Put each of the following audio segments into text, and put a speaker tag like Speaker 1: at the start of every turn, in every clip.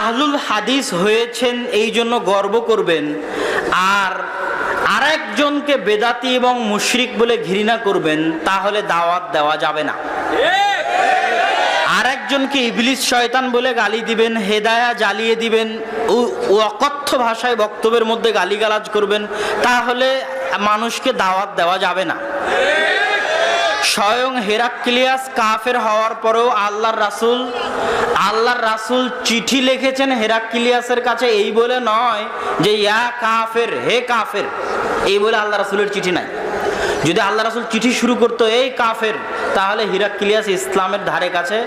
Speaker 1: আহলুল হাদিস হয়েছেন এই জন্য গর্ব করবেন, আর আরেকজনকে বেদাতি এবং মুশরিক বলে ঘৃণা করবেন, তাহলে দাওয়াত দেওয়া যাবে না। আরেকজনকে ইবলিস শয়তান বলে গালি দিবেন, হেদায়া জ্বালিয়ে দিবেন, অকথ্য ভাষায় বক্তব্যের মধ্যে গালিগালাজ করবেন, তাহলে মানুষকে দাওয়াত দেওয়া যাবে না। স্বয়ং হেরাক্লিয়াস কাফের হওয়ার পরেও আল্লাহর রাসূল চিঠি লিখেছেন হেরাক্লিয়াসের কাছে, এই বলে নয় যে ইয়া কাফের, হে কাফের, এই বলে আল্লাহ রাসূলের চিঠি নাই। যদি আল্লাহ রাসূল চিঠি শুরু করতো এই কাফের, তাহলে হেরাক্লিয়াস ইসলামের ধারে কাছে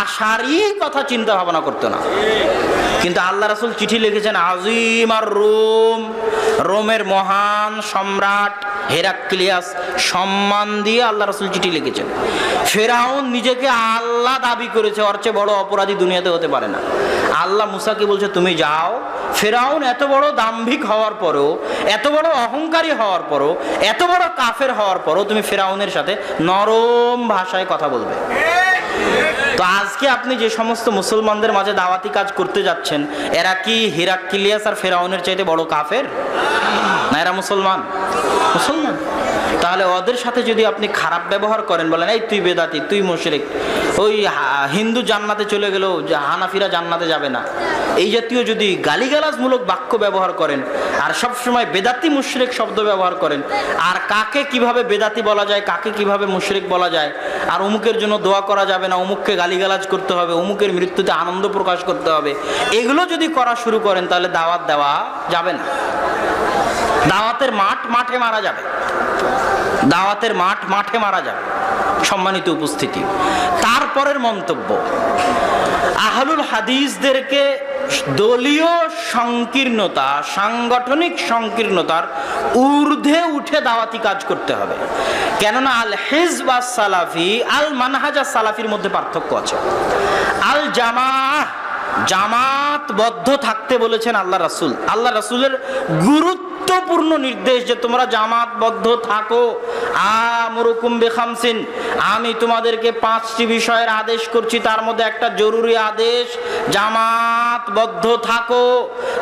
Speaker 1: আসারই কথা চিন্তা ভাবনা করতো না। কিন্তু আল্লাহ রাসূল চিঠি লিখেছেন আজিম আর রোমের মহান সম্রাট হেরাক্লিয়াস, সম্মান দিয়ে আল্লাহ রাসূল চিঠি লিখেছেন। ফেরাউন নিজেকে আল্লাহ দাবি করেছে, ওর চেয়ে বড় অপরাধী দুনিয়াতে হতে পারে না। আল্লাহ মুসাকে বলছে তুমি যাও। ফেরাউন এত বড় দাম্ভিক হওয়ার পরেও, এত বড় অহংকারী হওয়ার পরও, এত বড় কাফের হওয়ার পরও তুমি ফেরাউনের সাথে নরম ভাষায় কথা বলবে। তো আজকে আপনি যে সমস্ত মুসলমানদের মাঝে দাওয়াতি কাজ করতে যাচ্ছেন, এরা কি হেরাক্লিয়াস আর ফেরাউনের চাইতে বড় কাফের না? এরা মুসলমান। তাহলে ওদের সাথে যদি আপনি খারাপ ব্যবহার করেন, বলেন এই তুই বেদাতি, তুই মুশরিক, ওই হিন্দু জান্নাতে চলে গেলেও হানাফিরা জান্নাতে যাবে না, এই জাতীয় যদি গালিগালাজমূলক বাক্য ব্যবহার করেন, আর সবসময় বেদাতি মুশরিক শব্দ ব্যবহার করেন, আর কাকে কিভাবে বেদাতি বলা যায়, কাকে কিভাবে মুশরিক বলা যায়, আর অমুকের জন্য দোয়া করা যাবে না, অমুককে গালিগালাজ করতে হবে, অমুকের মৃত্যুতে আনন্দ প্রকাশ করতে হবে, এগুলো যদি করা শুরু করেন, তাহলে দাওয়াত দেওয়া যাবে না। দাওয়াতের মাঠে মারা যাবে, দাওয়াতের মাঠে মারা যাবে। সম্মানিত উপস্থিতি, তারপরের মন্তব্য, আহলুল হাদিসদেরকে দলীয় সংকীর্ণতা, সাংগঠনিক সংকীর্ণতার ঊর্ধ্বে উঠে দাওয়াতি কাজ করতে হবে। কেননা আল হিজব আস সালাফি, আল মানহাজ আস সালাফির মধ্যে পার্থক্য আছে। আল জামাতবদ্ধ থাকতে বলেছেন আল্লাহ রাসূল। আল্লাহ রাসূলের গুরুত্বপূর্ণ নির্দেশ যে তোমরা জামাতবদ্ধ থাকো। আমরুকুম বিখামসিন, আমি তোমাদেরকে 5টি বিষয়ের আদেশ করছি, তার মধ্যে একটা জরুরি আদেশ, জামাতবদ্ধ থাকো।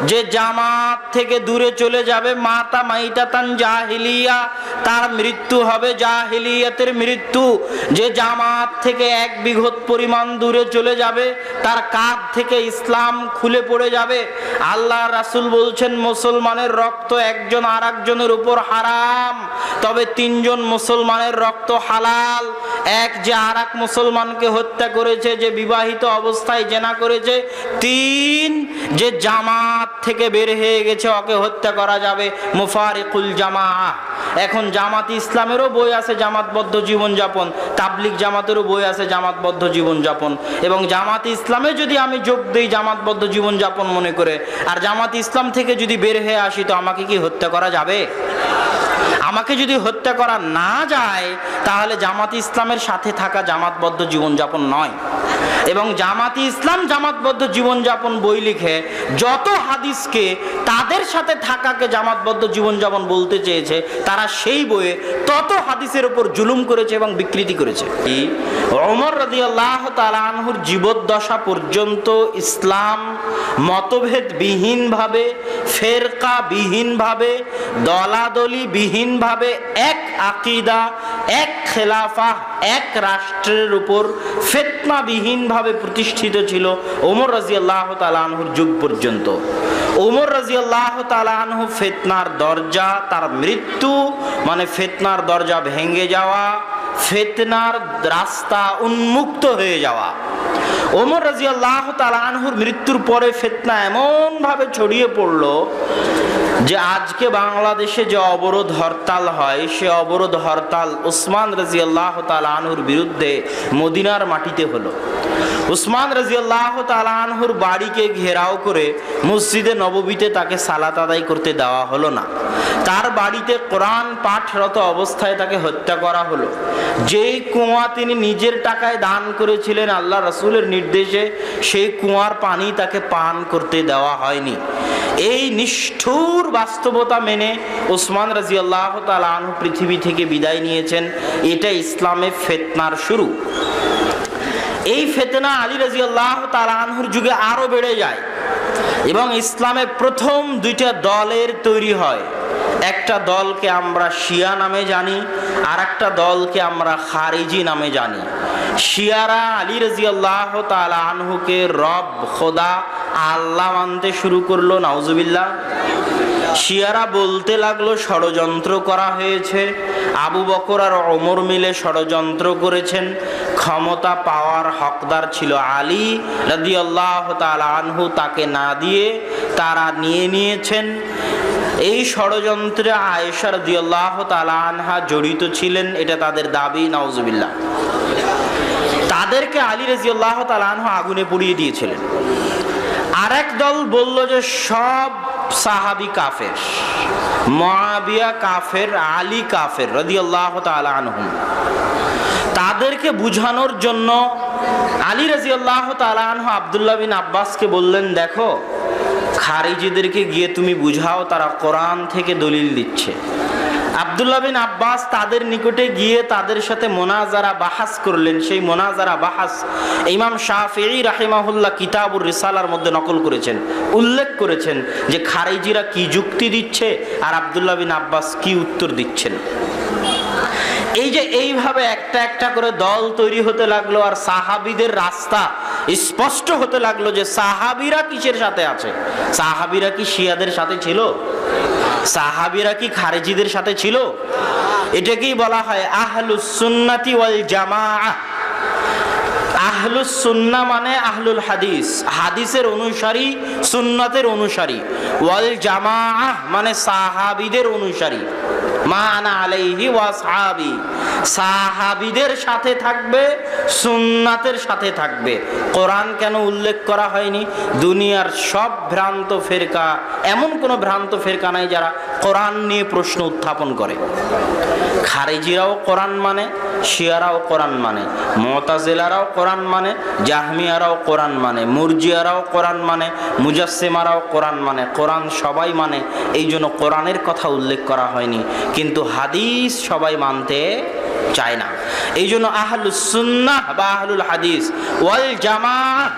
Speaker 1: যে জামাত থেকে দূরে চলে যাবে, মাতা মাইতাতান জাহিলিয়া, তার মৃত্যু হবে জাহিলিয়াতের মৃত্যু। যে জামাত থেকে 1 বিঘত পরিমাণ দূরে চলে যাবে, তার কাঁধ থেকে ইসলাম খুলে পড়ে যাবে। আল্লাহ রাসূল বলছেন মুসলমানের রক্ত একজন আর একজনের উপর হারাম, তবে 3 জন মুসলমানের রক্ত হালাল। এক, যে আর এক মুসলমানকে হত্যা করেছে, যে বিবাহিত অবস্থায় জেনা করেছে। 3, যে জামাত থেকে বের হয়ে গেছে, ওকে হত্যা করা যাবে। মুফারিকুল জামাআহ। এখন জামাত ইসলামেরও বই আছে জামাতবদ্ধ জীবনযাপন, তাবলিগ জামাতেরও বই আছে জামাতবদ্ধ জীবনযাপন। এবং জামাত ইসলামে যদি আমি যোগ দিই জামাতবদ্ধ জীবনযাপন মনে করে, আর জামাত ইসলাম থেকে যদি বের হয়ে আসি, তো আমাকে কি হত্যা করা যাবে? আমাকে যদি হত্যা করা না যায়, তাহলে জামাত ইসলামের সাথে থাকা জামাতবদ্ধ জীবনযাপন নয়। এবং জামাত ইসলাম জামাতবদ্ধ জীবনযাপন বই লিখে যত হাদিসকে তাদের সাথে থাকাকে জামাতবদ্ধ জীবনযাপন বলতে চেয়েছে, তারা সেই বইয়ে তত হাদিসের উপর জুলুম করেছে এবং বিকৃতি করেছে। ওমর রাদিয়াল্লাহু তাআলা আনহুর জীবদ্দশা পর্যন্ত ইসলাম মতভেদ বিহীনভাবে, ফেরকা বিহীনভাবে, দলাদলি বিহীনভাবে এক আকীদা, এক খেলাফা, এক রাষ্ট্রের উপর ফিতনা বিহীনভাবে প্রতিষ্ঠিত ছিল ওমর রাদিয়াল্লাহু তাআলা আনহুর যুগ পর্যন্ত। ওমর রাদিয়াল্লাহু তাআলা আনহু ফিতনার দরজা, তার মৃত্যু মানে ফিতনার দরজা ভেঙে যাওয়া, ফিতনার রাস্তা উন্মুক্ত হয়ে যাওয়া। ওমর রাদিয়াল্লাহু তাআলা আনহুর মৃত্যুর পরে ফিতনা এমন ভাবে ছড়িয়ে পড়লো যে আজকে বাংলাদেশে যে অবরোধ হরতাল হয়, সে অবরোধ হরতাল উসমান রাদিয়াল্লাহু তাআলা আনহুর বিরুদ্ধে মদিনার মাটিতে হলো। উসমান রাদিয়াল্লাহু তাআলা আনহুর বাড়িকে ঘেরাও করে মসজিদে নববীতে তাকে সালাত আদায় করতে দেওয়া হলো না। তার বাড়িতে কোরআন পাঠরত অবস্থায় তাকে হত্যা করা হলো। যেই কুয়া তিনি নিজের টাকায় দান করেছিলেন আল্লাহ রাসূলের নির্দেশে, সেই কুয়ার পানি তাকে পান করতে দেওয়া হয়নি। এই নিষ্ঠুর বাস্তবতা মেনে উসমান রাদিয়াল্লাহু তাআলা আনহু পৃথিবী থেকে বিদায় নিয়েছেন। এটা ইসলামে ফিতনার শুরু। এই ফিতনা আলী রাদিয়াল্লাহু তাআলা আনহুর যুগে আরো বেড়ে যায়। এবং ইসলামে প্রথম দুইটা দলের তৈরি হয়। একটা দলকে আমরা শিয়া নামে জানি, আর একটা দলকে আমরা খারিজি নামে জানি। শিয়ারা আলী রাদিয়াল্লাহু তাআলা আনহুকে রব, খোদা, আল্লাহ মানতে শুরু করলো, নাউজুবিল্লাহ। শিয়ারা বলতে লাগলো ষড়যন্ত্র করা হয়েছে, আবু বকর আর ওমর মিলে ষড়যন্ত্র করেছেন, ক্ষমতা পাওয়ার হকদার ছিল আলী রাদিয়াল্লাহু তাআলা আনহু, তাকে না দিয়ে তারা নিয়ে নিয়েছেন। এই ষড়যন্ত্রে আয়েশা রাদিয়াল্লাহু তাআলা আনহা জড়িত ছিলেন, এটা তাদের দাবি, নাউজুবিল্লাহ। তাদেরকে আলী রাদিয়াল্লাহু তাআলা আনহু আগুনে পুড়িয়ে দিয়েছিলেন। আরেক দল বলল যে সব সাহাবী কাফের, মুআবিয়া কাফের, আলী কাফের রাদিয়াল্লাহু তাআলা আনহুম। তাদেরকে বুঝানোর জন্য আলী রাদিয়াল্লাহু তাআলা আনহু আব্দুল্লাহ বিন আব্বাসকে বললেন, দেখো খারিজিদেরকে গিয়ে তুমি বুঝাও, তারা কোরআন থেকে দলিল দিচ্ছে। আব্দুল্লাহ বিন আব্বাস তাদের নিকটে গিয়ে তাদের সাথে মোনাজারা বাহাস করলেন। সেই মোনাজারা বাহাস ইমাম শাফিঈ রাহিমাহুল্লাহ কিতাবুর রিসালার মধ্যে নকল করেছেন, উল্লেখ করেছেন যে খারিজিরা কি যুক্তি দিচ্ছে আর আব্দুল্লাহ বিন আব্বাস কি উত্তর দিচ্ছেন। এই যে এইভাবে একটা একটা করে দল তৈরি হতে লাগলো, আর সাহাবীদের রাস্তা স্পষ্ট হতে লাগলো যে সাহাবীরা কিসের সাথে আছে। সাহাবীরা কি শিয়াদের সাথে ছিল? সাহাবীরা কি খারিজিদের সাথে ছিল? এটাকেই বলা হয় আহলুস সুন্নাতি ওয়াল জামাআহ। আহলুস সুন্নাহ মানে আহলুল হাদিস, হাদিসের অনুসারী, সুন্নাতের অনুসারী। ওয়াল জামাআহ মানে সাহাবীদের অনুসারী, মা আনা আলাইহি ওয়া আসহাবি, সাহাবীদের সাথে থাকবে, সুন্নাতের সাথে থাকবে। কোরআন কেন উল্লেখ করা হয়নি? দুনিয়ার সব ভ্রান্ত ফেরকা, এমন কোন ভ্রান্ত ফেরকা নাই যারা কোরআন নিয়ে প্রশ্ন উত্থাপন করে। খারিজিরাও কোরআন মানে, শিয়ারাও কোরআন মানে, মুতাজিলারাও কোরআন মানে, জাহমিয়ারাও কোরআন মানে, মুরজিয়ারাও কোরআন মানে, মুজাসসিমারাও কোরআন মানে। কোরআন সবাই মানে, এই জন্য কোরআনের কথা উল্লেখ করা হয়নি। কিন্তু হাদিস সবাই মানতে চায় না। এই জন্য আহলুস সুন্নাহ বা আহলুল হাদিস ওয়াল জামাআহ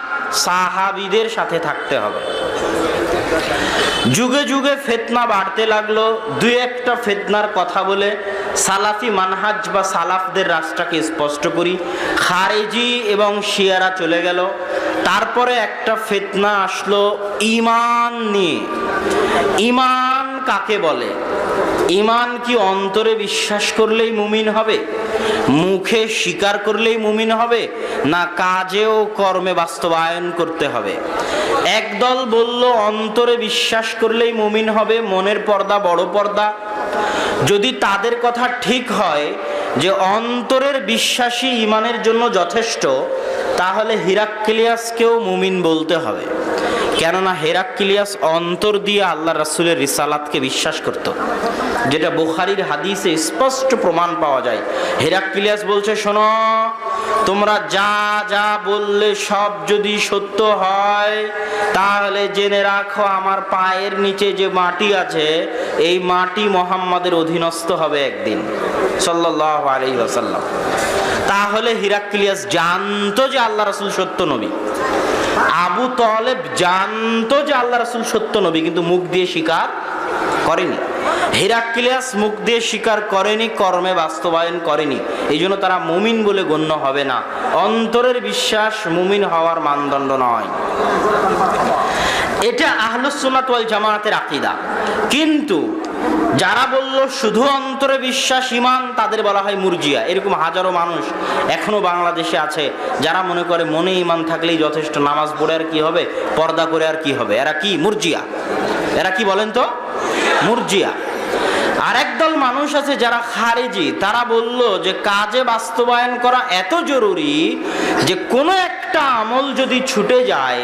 Speaker 1: সাহাবীদের সাথে থাকতে হবে। যুগে যুগে ফিতনা বাড়তে লাগলো। দুই একটা ফিতনার কথা বলে সালাফি মানহাজ বা সালাফদের রাস্তাকে স্পষ্ট করি। খারিজি এবং শিয়ারা চলে গেল। তারপরে একটা ফিতনা আসলো ঈমান নিয়ে। ঈমান কাকে বলে? ঈমান কি অন্তরে বিশ্বাস করলেই মুমিন হবে, মুখে স্বীকার করলেই মুমিন হবে, না কাজে ও কর্মে বাস্তবায়ন করতে হবে? একদল বলল অন্তরে বিশ্বাস করলেই মুমিন হবে, মনের পর্দা বড় পর্দা। যদি তাদের কথা ঠিক হয় যে অন্তরের বিশ্বাসী ঈমানের জন্য যথেষ্ট, তাহলে হিরাক্লিয়াসকেও মুমিন বলতে হবে। কেননা হেরাক্লিয়াস অন্তর দিয়ে আল্লাহ রাসূলের রিসালাতকে বিশ্বাস করত, যেটা বুখারীর হাদিসে স্পষ্ট প্রমাণ পাওয়া যায়। হেরাক্লিয়াস বলছে, শোনো, তোমরা যা যা বললে সব যদি সত্য হয়, তাহলে জেনে রাখো আমার পায়ের নিচে যে মাটি আছে, এই মাটি মুহাম্মাদের অধীনস্থ হবে একদিন, সাল্লাল্লাহু আলাইহি ওয়াসাল্লাম। তাহলে হিরাক্লিয়াস জানতো যে আল্লাহ রাসূল সত্য নবী। আবু তালেব জানতো যে আল্লাহ রাসূল সত্য নবী, কিন্তু মুখ দিয়ে স্বীকার করেনি। হিরাক্লিয়াস মুখ দিয়ে স্বীকার করেনি, কর্মে বাস্তবায়ন করেনি। এই জন্য তারা মুমিন বলে গণ্য হবে না। অন্তরের বিশ্বাস মুমিন হওয়ার মানদণ্ড নয়। এটা আহলুস সুন্নাত ওয়াল জামাআতের আকীদা। কিন্তু যারা বলল শুধু অন্তরে বিশ্বাস ঈমান, তাদের বলা হয় মুরজিয়া। এরকম হাজারো মানুষ এখনো বাংলাদেশে আছে যারা মনে করে মনে ঈমান থাকলেই যথেষ্ট, নামাজ পড়ে আর কি হবে, পর্দা করে আর কি হবে। এরা কি? মুরজিয়া। এরা কি বলেন তো? মুরজিয়া। আরেক দল মানুষ আছে যারা খারিজি, তারা বলল যে কাজে বাস্তবায়ন করা এত জরুরি যে কোনো একটা আমল যদি ছুটে যায়,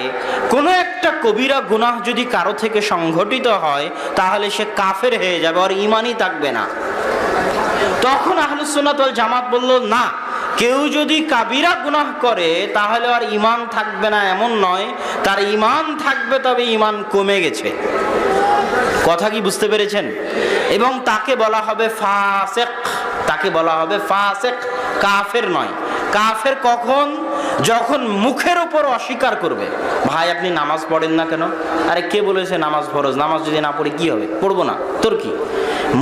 Speaker 1: কোনো একটা কবিরা গুনাহ যদি কারো থেকে সংঘটিত হয়, তাহলে সে কাফের হয়ে যাবে, আর ঈমানই থাকবে না। তখন আহলুস সুন্নাত ওয়াল জামাত বলল, না, কেউ যদি কাবিরা গুনাহ করে তাহলে আর ঈমান থাকবে না এমন নয়, তার ঈমান থাকবে, তবে ঈমান কমে গেছে। কথা কি বুঝতে পেরেছেন? এবং তাকে বলা হবে ফাসিক, তাকে বলা হবে ফাসিক, কাফের নয়। কাফের কখন? যখন মুখের উপর অস্বীকার করবে, ভাই আপনি নামাজ পড়েন না কেন? আরে কে বলেছে নামাজ ফরজ? নামাজ যদি না পড়ি কি হবে? পড়বো না, তোর কি?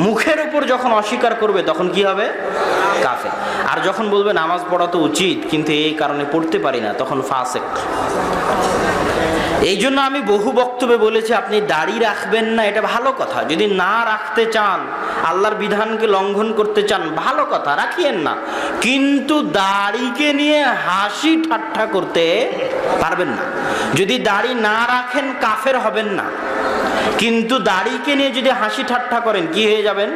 Speaker 1: মুখের উপর যখন অস্বীকার করবে তখন কি হবে? কাফের। আর যখন বলবে নামাজ পড়া তো উচিত কিন্তু এই কারণে পড়তে পারি না, তখন ফাসেক। এই জন্য আমি বহু বক্তব্যে বলেছি আপনি দাড়ি রাখবেন না, এটা ভালো কথা। যদি না রাখতে চান, আল্লাহর বিধানকে লঙ্ঘন করতে চান, ভালো কথা, রাখিয়েন না। কিন্তু দাড়িকে নিয়ে হাসি ঠাট্টা করতে পারবেন না। যদি দাড়ি না রাখেন কাফের হবেন না, কিন্তু দাড়িকে নিয়ে যদি হাসি ঠাট্টা করেন কি হয়ে যাবেন?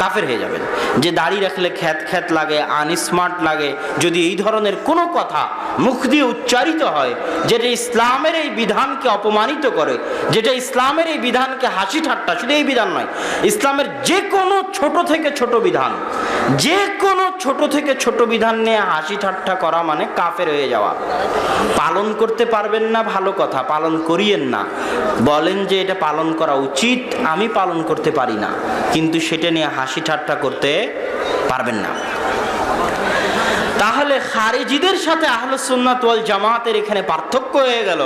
Speaker 1: কাফের হয়ে যাবেন। যে দাড়ি রাখলে খ্যাত খ্যাত লাগে, আনস্মার্ট লাগে, যদি এই ধরনের কোনো কথা মুখ দিয়ে উচ্চারিত হয় যেটা ইসলামের এই বিধানকে অপমানিত করে, যেটা ইসলামের এই বিধানকে হাসি ঠাট্টা, শুধু এই বিধান নয়, ইসলামের যে কোনো ছোট থেকে ছোট বিধান, যে কোনো ছোট থেকে ছোট বিধান নিয়ে হাসি ঠাট্টা করা মানে কাফের হয়ে যাওয়া। পালন করতে পারবেন না, ভালো কথা, পালন করিয়েন না। বলেন যে এটা পালন করা উচিত, আমি পালন করতে পারি না, কিন্তু সেটা নিয়ে হাসি ঠাট্টা করতে পারবেন না। তাহলে খারিজিদের সাথে আহলুস সুন্নাত ওয়াল জামাতের এখানে পার্থক্য হয়ে গেল।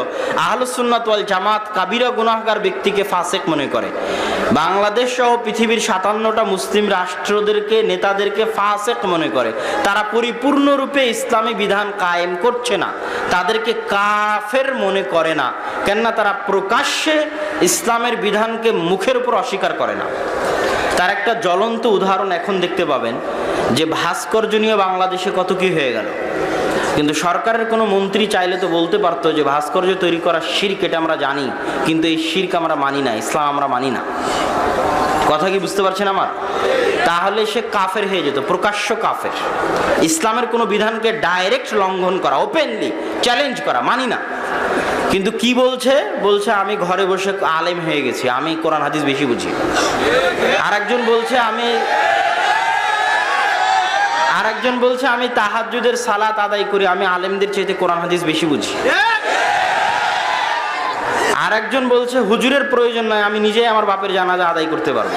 Speaker 1: আহলুস সুন্নাত ওয়াল জামাত কাবিরা গুনাহগার ব্যক্তিকে ফাসেক মনে করে। বাংলাদেশ সহ পৃথিবীর 57টা মুসলিম রাষ্ট্রদেরকে, নেতাদেরকে ফাসেক মনে করে। তারা পরিপূর্ণরূপে ইসলামী বিধান কায়েম করছে না, তাদেরকে কাফের মনে করে না। কেননা তারা প্রকাশ্যে ইসলামের বিধানকে মুখের উপর অস্বীকার করে না। তার একটা জ্বলন্ত উদাহরণ এখন দেখতে পাবেন যে ভাস্কর্য নিয়ে বাংলাদেশে কত কি হয়ে গেল। কিন্তু সরকারের কোনো মন্ত্রী চাইলে তো বলতে পারতো যে ভাস্কর্য তৈরি করা শিরক, এটা আমরা জানি, কিন্তু এই শিরক আমরা মানি না, ইসলাম আমরা মানি না। কথা কি বুঝতে পারছেন আমার? তাহলে সে কাফের হয়ে যেত, প্রকাশ্য কাফের। ইসলামের কোনো বিধানকে ডাইরেক্ট লঙ্ঘন করা, ওপেনলি চ্যালেঞ্জ করা, মানি না। কিন্তু কি বলছে? বলছে আমি ঘরে বসে আলেম হয়ে গেছি, আমি কোরআন হাদিস বেশি বুঝি। আরেকজন বলছে আমি তাহাজ্জুদের সালাত আদায় করি, আমি আলেমদের চাইতে কোরআন হাদিস বেশি বুঝি। আরেকজন বলছে হুজুরের প্রয়োজন নয়, আমি নিজেই আমার বাপের জানাজা আদায় করতে পারবো।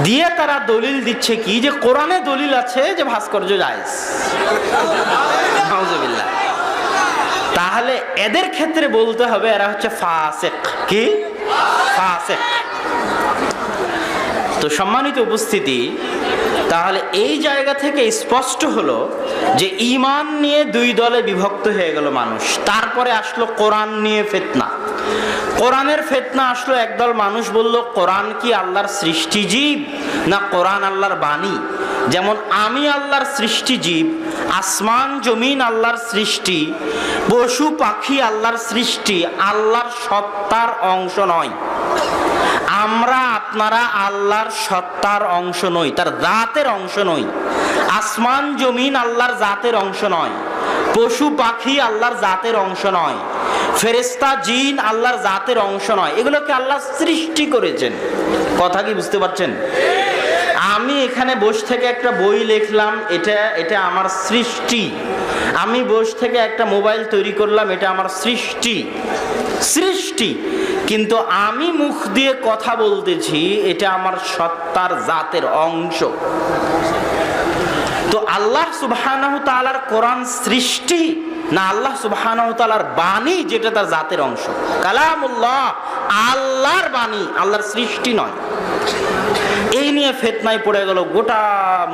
Speaker 1: দিয়ে তারা দলিল দিচ্ছে কি, যে কোরআনে দলিল আছে যে ভাস্কর্য জায়েজ। নাউজুবিল্লাহ। তাহলে এদের ক্ষেত্রে বলতে হবে এরা হচ্ছে ফাসেক। কি? ফাসেক। তো সম্মানিত উপস্থিতি, তাহলে এই জায়গা থেকে স্পষ্ট হলো যে ঈমান নিয়ে দুই দলে বিভক্ত হয়ে গেল মানুষ। তারপরে আসলো কোরআন নিয়ে ফিতনা। কোরআনের ফিতনা আসলো, একদল মানুষ বলল কোরআন কি আল্লাহর সৃষ্টিজীব না কোরআন আল্লাহর বাণী? যেমন আমি আল্লাহর সৃষ্টিজীব, আসমান জমিন আল্লাহর সৃষ্টি, পশু পাখি আল্লাহর সৃষ্টি, আল্লাহর সত্তার অংশ নয়। আমরা আপনারা আল্লাহর সত্তার অংশ নই, তার জাতের অংশ নই। আসমান জমিন আল্লাহর জাতের অংশ নয়, পশু পাখি আল্লাহর জাতের অংশ নয়, ফেরেশতা জিন আল্লাহর জাতের অংশ নয়। এগুলোকে আল্লাহ সৃষ্টি করেছেন। কথা কি বুঝতে পারছেন? আমি এখানে বসে থেকে একটা বই লিখলাম, এটা আমার সৃষ্টি। আমি বসে থেকে একটা মোবাইল তৈরি করলাম, এটা আমার সৃষ্টি। কিন্তু আমি মুখ দিয়ে কথা বলতেছি, এটা আমার সত্তার জাতের অংশ। তো আল্লাহ সুবহানাহু তাআলার কোরআন সৃষ্টি না আল্লাহ সুবহানাহু তাআলার বাণী, যেটা তার জাতের অংশ? কালামুল্লাহ আল্লাহর বাণী, আল্লাহর সৃষ্টি নয়। এই নিয়ে ফিতনায় পড়ে গেল গোটা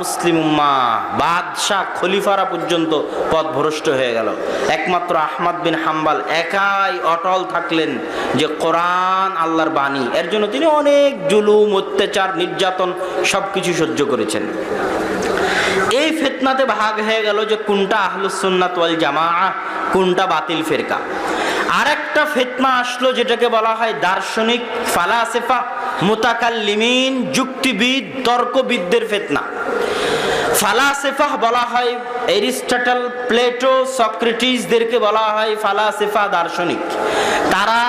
Speaker 1: মুসলিম উম্মাহ। বাদশাহ খলিফারা পর্যন্ত পথভ্রষ্ট হয়ে গেল। একমাত্র আহমদ বিন হাম্বল একাই অটল থাকলেন যে কোরআন আল্লাহর বাণী। এর জন্য তিনি অনেক জুলুম, অত্যাচার, নির্যাতন সবকিছু সহ্য করেছেন। এই ফিতনাতে ভাগ হয়ে গেল যে কোনটা আহলুস সুন্নাত ওয়াল জামাআহ, কোনটা বাতিল ফিরকা। আরেকটা ফিতনা আসলো যেটাকে বলা হয় দার্শনিক, ফালাসিফা, মুতাকাল্লিমিন, যুক্তিবিদ, তর্কবিদদের ফিতনা। ফালাসিফা বলা হয় এরিস্টটল, প্লেটো, সক্রেটিসদেরকে বলা হয় ফালাসিফা, দার্শনিক। তারা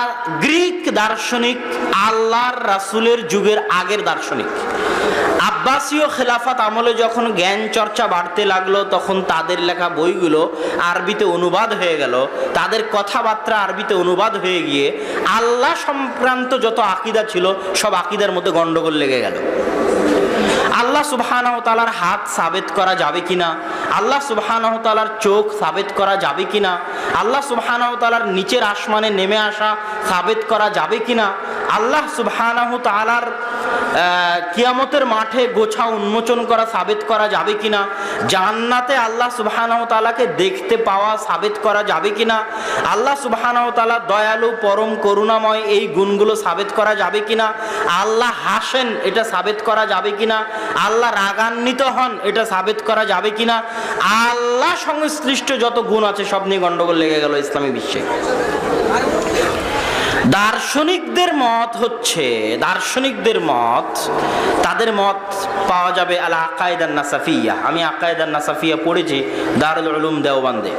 Speaker 1: গ্রিক দার্শনিক, আল্লাহর রাসূলের যুগের আগের দার্শনিক। আব্বাসীয় খেলাফত আমলে যখন জ্ঞান চর্চা বাড়তে লাগলো, তখন তাদের লেখা বইগুলো আরবিতে অনুবাদ হয়ে গেল, তাদের কথাবার্তা আরবিতে অনুবাদ হয়ে গিয়ে আল্লাহ সংক্রান্ত যত আকীদা ছিল সব আকীদার মধ্যে গন্ডগোল লেগে গেল। আল্লাহ সুবহানাহু ওয়া তাআলার হাত সাবিত করা যাবে কিনা, আল্লাহ সুবহানাহু ওয়া তাআলার চোখ সাবিত করা যাবে কিনা, আল্লাহ সুবহানাহু ওয়া তাআলার নিচের আসমানে নেমে আসা সাবিত করা যাবে কিনা, আল্লাহ সুবহানাহু ওয়া তাআলার কিয়ামতের মাঠে গোছা উন্মোচন করা সাবিত করা যাবে কিনা, জান্নাতে আল্লাহ সুবহানাহু ওয়া তাআলাকে দেখতে পাওয়া সাবিত করা যাবে কিনা, আল্লাহ সুবহানাহু ওয়া তাআলা দয়ালু পরম করুণাময় এই গুণগুলো সাবিত করা যাবে কিনা, আল্লাহ হাসেন এটা সাবিত করা যাবে কিনা, আল্লাহ রাগান্বিত হন এটা সাবিত করা যাবে কিনা, আল্লাহ সংশ্লিষ্ট যত গুণ আছে সব নিয়ে গন্ডগোল লেগে গেল ইসলামী বিশ্বে। দার্শনিকদের মত হচ্ছে, দার্শনিকদের মত, তাদের মত পাওয়া যাবে আল আকায়েদ আন নাসাফিয়া। আমি আকায়েদ আন নাসাফিয়া পড়েছি দারুল উলুম দেওবন্দে,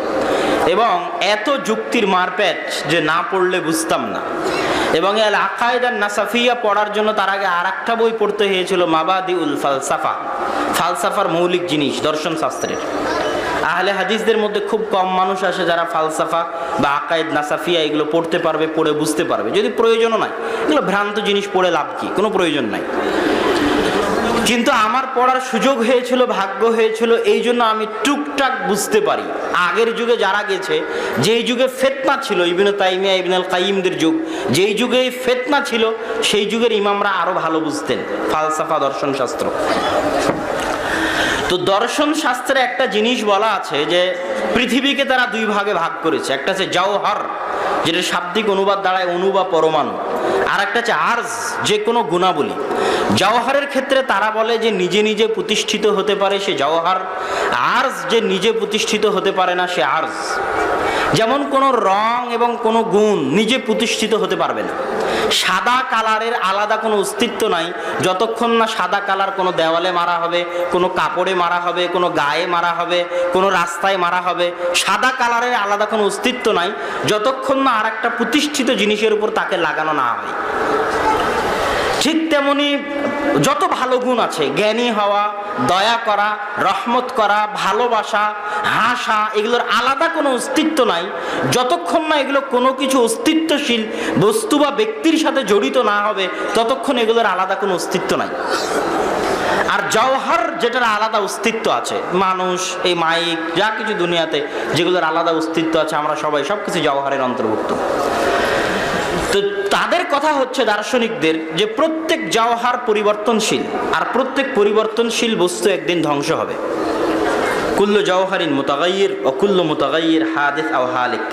Speaker 1: এবং এত যুক্তির মারপ্যাচ যে না পড়লে বুঝতাম না। এবং আল আকায়েদ আন নাসাফিয়া পড়ার জন্য তার আগে আর একটা বই পড়তে হয়েছিল, মাবাদিউল ফালসাফা, ফালসাফার মৌলিক জিনিস দর্শন শাস্ত্রের। আহলে হাদিসদের মধ্যে খুব কম মানুষ আসে যারা ফালসাফা বা আকায়েদ নাসাফিয়া এগুলো পড়তে পারবে, পড়ে বুঝতে পারবে। যদি প্রয়োজনও নাই, এগুলো ভ্রান্ত জিনিস পড়ে লাভ কি, কোনো প্রয়োজন নাই। কিন্তু আমার পড়ার সুযোগ হয়েছিল, ভাগ্য হয়েছিল, এই জন্য আমি টুকটাক বুঝতে পারি। আগের যুগে যারা গেছে, যেই যুগে ফিতনা ছিল, ইবনে তাইমিয়া ইবনুল কাইয়িমদের যুগ, যেই যুগে ফিতনা ছিল, সেই যুগের ইমামরা আরো ভালো বুঝতেন ফালসাফা দর্শন শাস্ত্র। তো দর্শন শাস্ত্রে একটা জিনিস বলা আছে যে পৃথিবীকে তারা দুই ভাগে ভাগ করেছে। একটা হচ্ছে জাওহার, যেটা শাব্দিক অনুবাদ দাঁড়ায় অণু বা পরমাণু, আর একটা হচ্ছে আরজ, যে কোনো গুণাবলী। জাওহারের ক্ষেত্রে তারা বলে যে নিজে নিজে প্রতিষ্ঠিত হতে পারে সে জাওহার, আরজ যে নিজে প্রতিষ্ঠিত হতে পারে না সে আরজ। যেমন কোনো রং এবং কোনো গুণ নিজে প্রতিষ্ঠিত হতে পারবে না। সাদা কালারের আলাদা কোনো অস্তিত্ব নাই যতক্ষণ না সাদা কালার কোনো দেওয়ালে মারা হবে, কোনো কাপড়ে মারা হবে, কোনো গায়ে মারা হবে, কোনো রাস্তায় মারা হবে। সাদা কালারের আলাদা কোনো অস্তিত্ব নাই যতক্ষণ না আর একটা প্রতিষ্ঠিত জিনিসের উপর তাকে লাগানো না হয়। ঠিক তেমনি যত ভালো গুণ আছে, জ্ঞানী হওয়া, দয়া করা, রহমত করা, ভালোবাসা, হাসা, এগুলোর আলাদা কোনো অস্তিত্ব নাই যতক্ষণ না এগুলো কোনো কিছু অস্তিত্বশীল বস্তু বা ব্যক্তির সাথে জড়িত না হবে, ততক্ষণ এগুলোর আলাদা কোনো অস্তিত্ব নাই। আর জওহর যেটার আলাদা অস্তিত্ব আছে, মানুষ, এই মাইক, যা কিছু দুনিয়াতে যেগুলোর আলাদা অস্তিত্ব আছে, আমরা সবাই সবকিছু জওহরের অন্তর্ভুক্ত। তো তাদের কথা হচ্ছে দার্শনিকদের যে প্রত্যেক জাওহার পরিবর্তনশীল, আর প্রত্যেক পরিবর্তনশীল বস্তু একদিন ধ্বংস হবে। কুল্লু জাওহারিন মুতাগায়্যির ওয়া কুল্লু মুতাগায়্যির হাদিস আও হালিক।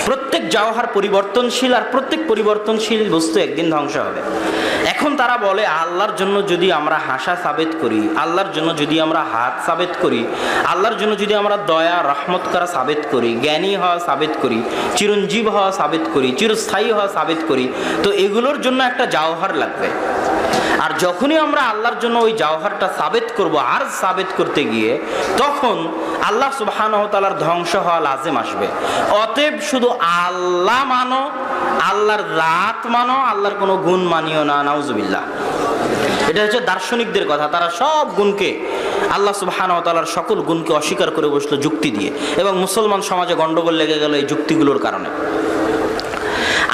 Speaker 1: প্রত্যেক জাওহার পরিবর্তনশীল, আর প্রত্যেক পরিবর্তনশীল বস্তু একদিন ধ্বংস হবে। এখন তারা বলে আল্লাহর জন্য যদি আমরা হাসা সাবেত করি, আল্লাহর জন্য যদি আমরা হাত সাবেত করি, আল্লাহর জন্য যদি আমরা দয়া রহমত করা সাবেত করি, জ্ঞানী হওয়া সাবেত করি, চিরঞ্জীব হওয়া সাবেত করি, চিরস্থায়ী হওয়া সাবেত করি, তো এগুলোর জন্য একটা জাওহার লাগবে। আর যখনই আমরা আল্লাহর জন্য ওই জাওহারটা সাবেত করব, আর সাবেত করতে গিয়ে তখন আল্লাহ সুবহানাহু ওয়া তাআলার ধ্বংস হওয়া লাজিম আসবে। অতএব শুধু আল্লাহ মানো, আল্লাহর জাত মানো, আল্লাহর কোনো গুণ মানিও না। নাউজুবিল্লাহ। এটা হচ্ছে দার্শনিকদের কথা। তারা সব গুণকে, আল্লাহ সুবহানাহু ওয়া তাআলার সকল গুণকে অস্বীকার করে বসলো যুক্তি দিয়ে, এবং মুসলমান সমাজে গন্ডগোল লেগে গেল এই যুক্তিগুলোর কারণে।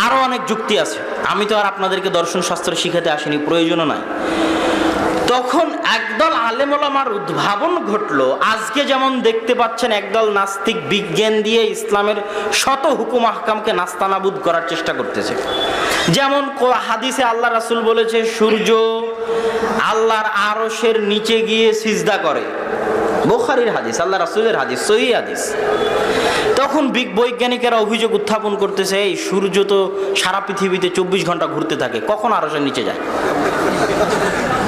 Speaker 1: আরো অনেক যুক্তি আছে, আমি তো আর আপনাদেরকে দর্শন শাস্ত্র শিখাতে আসিনি, প্রয়োজনও নাই। তখন একদল আলেম ওলামার উদ্ভাবন ঘটলো। আজকে যেমন দেখতে পাচ্ছেন একদল নাস্তিক বিজ্ঞান দিয়ে ইসলামের শত হুকুম আহকামকে নাস্তানাবুদ করার চেষ্টা করতেছে। যেমন হাদিসে আল্লাহ রাসূল বলেছে সূর্য আল্লাহর আরশের নিচে গিয়ে সিজদা করে, বুখারীর হাদিস, আল্লাহ রাসূলের হাদিস, সহিহ হাদিস। তখন বৈজ্ঞানিকেরা অভিযোগ উত্থাপন করতেছে, এই সূর্য তো সারা পৃথিবীতে 24 ঘন্টা ঘুরতে থাকে, কখন আরশের নিচে যায়?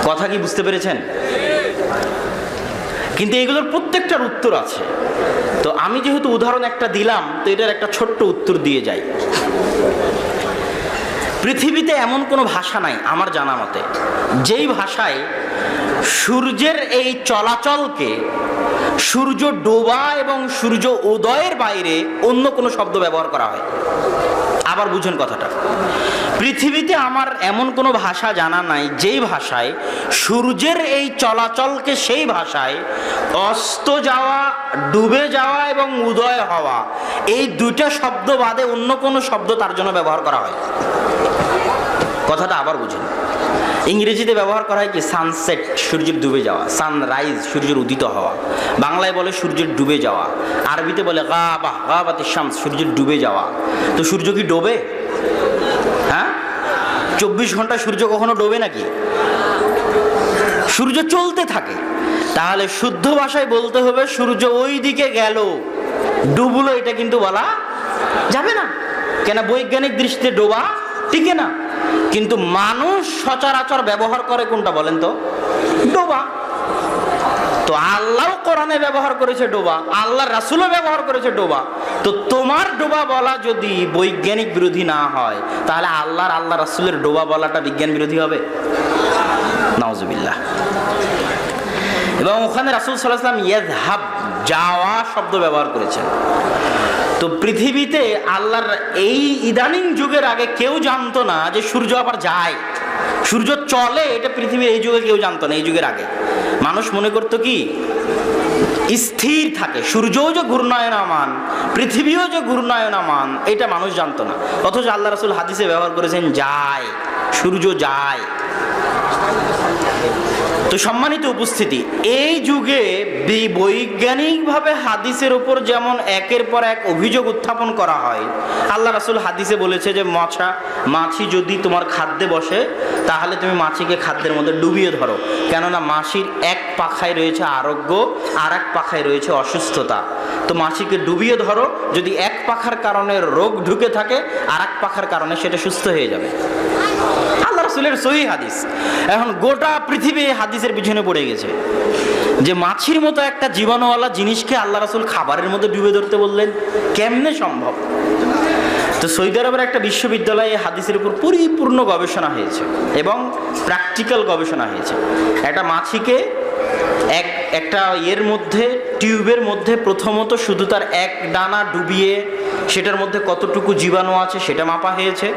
Speaker 1: কথা কি বুঝতে পেরেছেন? কিন্তু এগুলোর প্রত্যেকটার উত্তর আছে। তো আমি যেহেতু উদাহরণ একটা দিলাম, তো এটার একটা ছোট্ট উত্তর দিয়ে যাই। পৃথিবীতে এমন কোনো ভাষা নাই আমার জানা মতে যেই ভাষায় সূর্যের এই চলাচলকে সূর্য ডোবা এবং সূর্য উদয়ের বাইরে অন্য কোনো শব্দ ব্যবহার করা হয়। আবার বুঝুন কথাটা, পৃথিবীতে আমার এমন কোনো ভাষা জানা নাই যেই ভাষায় সূর্যের এই চলাচলকে সেই ভাষায় অস্ত যাওয়া, ডুবে যাওয়া এবং উদয় হওয়া, এই দুইটা শব্দ বাদে অন্য কোনো শব্দ তার জন্য ব্যবহার করা হয়। কথাটা আবার বুঝুন, ইংরেজিতে ব্যবহার করা হয় কি সানসেট, সূর্যের ডুবে যাওয়া, সানরাইজ, সূর্যের উদিত হওয়া। বাংলায় বলে সূর্যের ডুবে যাওয়া, আরবিতে বলে গাবা, গাবাতিশ শামস, সূর্যের ডুবে যাওয়া। তো সূর্য কি ডোবে? হ্যাঁ, 24 ঘন্টা সূর্য কখনো ডোবে নাকি? সূর্য চলতে থাকে। তাহলে শুদ্ধ ভাষায় বলতে হবে সূর্য ওই দিকে গেল, ডুবলো, এটা কিন্তু বলা যাবে না। কেন? বৈজ্ঞানিক দৃষ্টিতে ডোবা টিকে না। কিন্তু মানুষ সচরাচর ব্যবহার করে কোনটা বলেন তো? ডোবা। তো আল্লাহ কোরআনে ব্যবহার করেছে ডোবা, আল্লাহ রাসূলও ব্যবহার করেছে ডোবা। তো তোমার ডোবা বলা যদি বৈজ্ঞানিক বিরোধী না হয়, তাহলে আল্লাহ রাসূলের ডোবা বলাটা বিজ্ঞান বিরোধী হবে? নাউজুবিল্লাহ। এবং ওখানে রাসূল সাল্লাল্লাহু আলাইহি ওয়াসাল্লাম ইয়াযহাব, যাওয়া শব্দ ব্যবহার করেছেন। তো পৃথিবীতে আল্লাহর এই ইদানিং যুগের আগে কেউ জানতো না যে সূর্য আবার যায়, সূর্য চলে, এটা পৃথিবীর এই যুগে কেউ জানতো না। এই যুগের আগে মানুষ মনে করতো কি স্থির থাকে, সূর্যও যে ঘূর্ণায়মান, পৃথিবীও যে ঘূর্ণায়মান, এটা মানুষ জানতো না। অথচ আল্লাহ রাসূল হাদিসে ব্যবহার করেছেন যায়, সূর্য যায়। তো সম্মানিত উপস্থিতি, এই যুগে বৈজ্ঞানিকভাবে হাদিসের উপর যেমন একের পর এক অভিযোগ উত্থাপন করা হয়, আল্লাহ রাসূল হাদিসে বলেছে যে মাছি যদি তোমার খাদ্যে বসে, তাহলে তুমি মাছিকে খাদ্যের মধ্যে ডুবিয়ে ধরো, কেননা মাছির এক পাখায় রয়েছে আরোগ্য, আর এক পাখায় রয়েছে অসুস্থতা। তো মাছিকে ডুবিয়ে ধরো, যদি এক পাখার কারণে রোগ ঢুকে থাকে, আর এক পাখার কারণে সেটা সুস্থ হয়ে যাবে। আল্লাহ রাসূলের সহিহ হাদিস। এখন গোটা পৃথিবী হাদিসের পিছনে পড়ে গেছে যে মাছির মতো একটা জীবাণুওয়ালা জিনিসকে আল্লাহ রাসূল খাবারের মধ্যে ডুবে ধরতে বললেন, কেমনে সম্ভব? তো সৌদি আরবের একটা বিশ্ববিদ্যালয়ে হাদিসের উপর পরিপূর্ণ গবেষণা হয়েছে এবং প্র্যাকটিক্যাল গবেষণা হয়েছে। একটা মাছিকে একটা এর মধ্যে, টিউবের মধ্যে প্রথমত শুধু তার এক ডানা ডুবিয়ে সেটার মধ্যে কতটুকু জীবাণু আছে সেটা মাপা হয়েছে।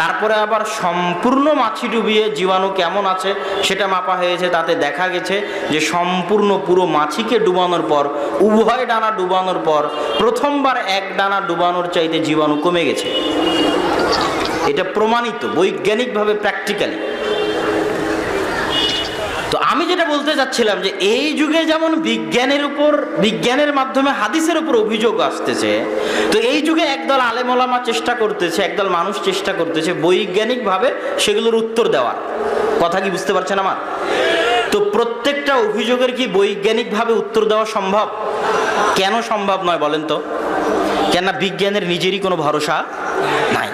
Speaker 1: তারপরে আবার সম্পূর্ণ মাছি ডুবিয়ে জীবাণু কেমন আছে সেটা মাপা হয়েছে। তাতে দেখা গেছে যে সম্পূর্ণ পুরো মাছিকে ডুবানোর পর, উভয় ডানা ডুবানোর পর, প্রথমবার এক ডানা ডুবানোর চাইতে জীবাণু কমে গেছে। এটা প্রমাণিত বৈজ্ঞানিকভাবে, প্র্যাকটিক্যালি। তো আমি যেটা বলতে চাচ্ছিলাম যে এই যুগে যেমন বিজ্ঞানের মাধ্যমে হাদিসের উপর অভিযোগ আসতেছে, তো এই যুগে একদল আলেম ওলামা চেষ্টা করতেছে, একদল মানুষ চেষ্টা করতেছে বৈজ্ঞানিকভাবে সেগুলোর উত্তর দেওয়ার। কথা কি বুঝতে পারছেন আমার? তো প্রত্যেকটা অভিযোগের কি বৈজ্ঞানিকভাবে উত্তর দেওয়া সম্ভব? কেন সম্ভব নয় বলেন তো? কেননা বিজ্ঞানের নিজেরই কোনো ভরসা নাই।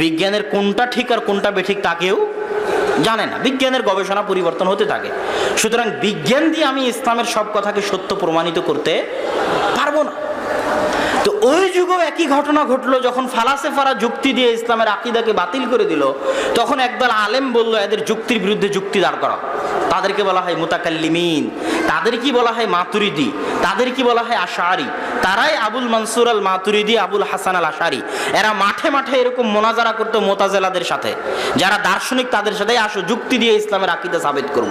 Speaker 1: বিজ্ঞানের কোনটা ঠিক আর কোনটা বেঠিক তা কেউ জানে না। বিজ্ঞানের গবেষণা পরিবর্তন হতে থাকে। সুতরাং বিজ্ঞান দিয়ে আমি ইসলামের সব কথাকে সত্য প্রমাণিত করতে পারবো না। তো ওই যুগেও একই ঘটনা ঘটলো, যখন ফালাসেফারা যুক্তি দিয়ে ইসলামের আকীদাকে বাতিল করে দিল, তখন একদল আলেম বলল এদের যুক্তির বিরুদ্ধে যুক্তি দাঁড় করা। তাদেরকে বলা হয় মুতাকাল্লিমিন, তাদের কি বলা হয় মাতুরিদি, তাদের কি বলা হয় আশারি। তারাই আবুল মনসুর আল মাতুরিদি, আবুল হাসান আল আশারি। এরা মাঠে মাঠে এরকম মোনাজারা করতো মুতাজিলাদের সাথে, যারা দার্শনিক তাদের সাথে, আসো যুক্তি দিয়ে ইসলামের আকীদা সাবিত করব।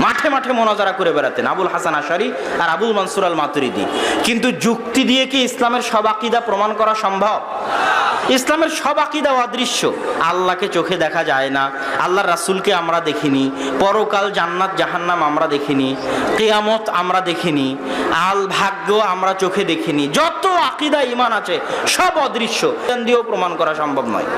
Speaker 1: মাঠে মাঠে মোনাজারা করে বেড়াতেন আবুল হাসান আশারি আর আবুল মনসুর আল মাতুরিদি। কিন্তু যুক্তি দিয়ে কি ইসলামের সব আকীদা প্রমাণ করা সম্ভব? ইসলামের সব আকীদা অদৃশ্য। আল্লাহকে চোখে দেখা যায় না, আল্লাহর রাসূলকে আমরা দেখিনি, পরকাল জান্নাত জাহান্নাম আমরা দেখিনি, কিয়ামত আমরা দেখিনি, আল ভাগ্য আমরা চোখে দেখিনি। যত আকীদা ঈমান আছে সব অদৃশ্য, দিয়েও প্রমাণ করা সম্ভব নয়।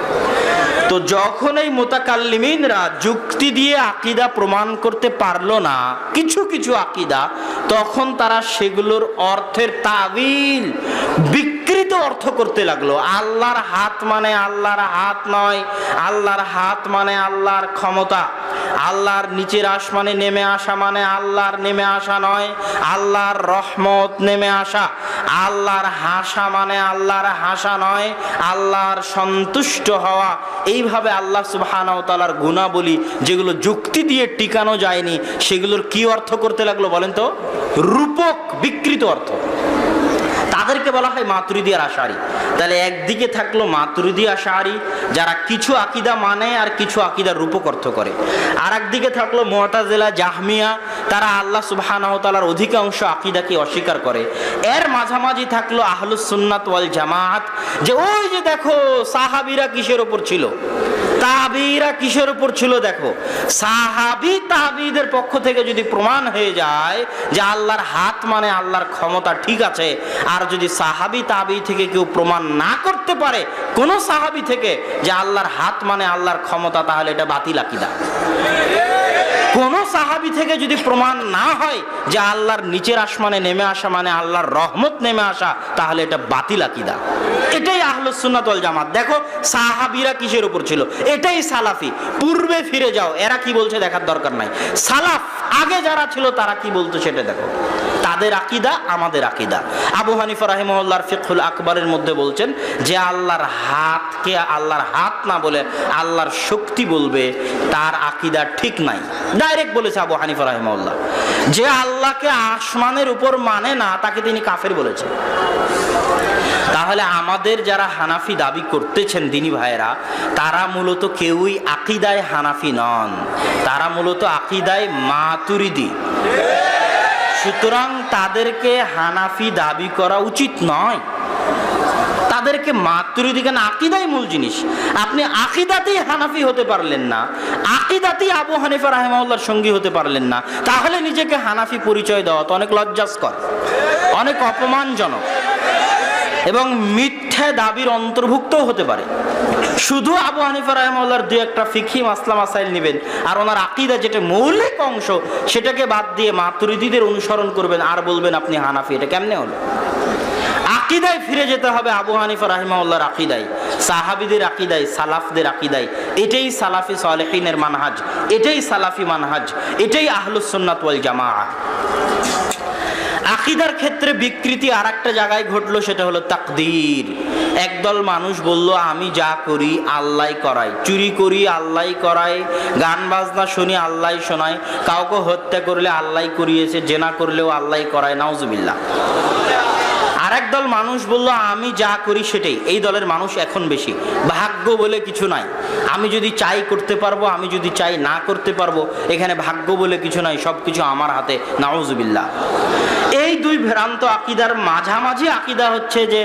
Speaker 1: তো যখন এই মুতাকাল্লিমিনরা যুক্তি দিয়ে আকীদা প্রমাণ করতে পারলো না কিছু কিছু আকীদা, তখন তারা সেগুলোর অর্থের তাবিল, বিকৃত অর্থ করতে লাগলো। আল্লাহর হাত মানে আল্লাহর হাত নয়, আল্লাহর হাত মানে আল্লাহর ক্ষমতা, আল্লাহর নিচের আসমানে নেমে আসা মানে আল্লাহর নেমে আসা নয়, আল্লাহর রহমত নেমে আসা, আল্লাহর হাসা মানে আল্লাহর হাসা নয়, আল্লাহর সন্তুষ্ট হওয়া। এইভাবে আল্লাহ সুবহানাহু ওয়া তাআলার গুণাবলী যেগুলো যুক্তি দিয়ে টিকানো যায়নি, সেগুলোর কি অর্থ করতে লাগলো বলেন তো? রূপক, বিকৃত অর্থ। তাদেরকে বলা হয় মাতুরিদি আর আশারি। তাহলে একদিকে থাকলো মাতুরিদি আশারি, যারা কিছু আকীদা মানে আর কিছু আকীদার রূপক অর্থ করে। আর একদিকে থাকলো মুতাজিলা জাহমিয়া, তারা আল্লাহ সুবহানাহু ওয়া তাআলার অধিকাংশ আকীদাকে অস্বীকার করে। এর মাঝামাঝি থাকলো আহলুস সুন্নাত ওয়াল জামাআত, যে ওই যে দেখো সাহাবীরা কিসের উপর ছিল, তাবিরা কিসের উপর ছিল দেখো, সাহাবী তাবিদের পক্ষ থেকে যদি প্রমাণ হয়ে যায় যে আল্লাহর হাত মানে আল্লাহর ক্ষমতা, ঠিক আছে। আর যদি সাহাবী তাবি থেকে কেউ প্রমাণ না করতে পারে কোন সাহাবী থেকে যে আল্লাহর হাত মানে আল্লাহর ক্ষমতা, তাহলে এটা বাতিল আকীদা। কোন সাহাবী থেকে যদি প্রমাণ না হয় যে আল্লাহর নিচের আসমানে নেমে আসা মানে আল্লাহর রহমত নেমে আসা, তাহলে এটা বাতিল আকীদা। এটাই আহলুস সুন্নাত ওয়াল জামাত। দেখো সাহাবীরা কিসের উপর ছিল, এটাই সালাফি। পূর্বে ফিরে যাও, এরা কি বলছে দেখার দরকার নাই। সালাফ আগে যারা ছিল তারা কি বলতো সেটা দেখো। তাদের আকীদা আমাদের আকীদা। আবু হানিফা রাহিমাহুল্লাহর ফিকহুল আকবরের মধ্যে বলছেন যে আল্লাহর হাতকে আল্লাহর হাত না বলে আল্লাহর শক্তি বলবে, তার আকীদা ঠিক নাই। ডাইরেক্ট বলেছে আবু হানিফা রাহিমাহুল্লাহ, যে আল্লাহকে আসমানের উপর মানে না তাকে তিনি কাফের বলেছেন। তাহলে আমাদের যারা হানাফি দাবি করতেছেন দিনী ভাইয়েরা, তারা মূলত কেউই আকীদায় হানাফি নন, তারা মূলত আকীদায় মাতুরিদি। সুতরাং তাদেরকে হানাফি দাবি করা উচিত নয়, তাদেরকে মাতুরিদি। কেন? আকীদাই মূল জিনিস। আপনি আকীদাতেই হানাফি হতে পারলেন না, আকীদাতেই আবু হানিফা রাহিমাহুল্লাহর সঙ্গী হতে পারলেন না, তাহলে নিজেকে হানাফি পরিচয় দেওয়া তো অনেক লজ্জাস্কর, অনেক অপমানজনক এবং মিথ্যা দাবির অন্তর্ভুক্তও হতে পারে। শুধু আবু হানিফা রাহিমাহুল্লাহর দুই একটা ফিকহি মাসলা মাসাইল নেবেন আর ওনার আকীদা যেটা মৌলিক অংশ সেটাকে বাদ দিয়ে মাতুরিদিদের অনুসরণ করবেন আর বলবেন আপনি হানাফি, এটা কেমনে হলো? আকীদায় ফিরে যেতে হবে, আবু হানিফা রাহিমাহুল্লাহর আকীদায়, সাহাবীদের আকীদায়, সালাফদের আকীদায়। এটাই সালাফি সালেহিনের মানহাজ, এটাই সালাফি মানহাজ, এটাই আহলুস সুন্নাত ওয়াল জামাআহ। আকীদার ক্ষেত্রে বিকৃতি আর একটা জায়গায় ঘটলো, সেটা হলো তাকদীর। একদল মানুষ বলল আমি যা করি আল্লাহ করাই, চুরি করি আল্লাহ করাই, গান বাজনা শুনি আল্লাহ শোনায়, কাউকে হত্যা করলে আল্লাহ করিয়েছে, জেনা করলেও আল্লাহ করায়, নাউজুবিল্লাহ। আরেক দল মানুষ বলল আমি যা করি সেটাই। এই দলের মানুষ এখন বেশি। ভাগ্য বলে কিছু নাই, আমি যদি চাই করতে পারবো, আমি যদি চাই না করতে পারবো, এখানে ভাগ্য বলে কিছু নাই, সব কিছু আমার হাতে, নাউজুবিল্লাহ। এই দুই ভ্রান্ত আকীদার মাঝামাঝি আকীদা হচ্ছে যে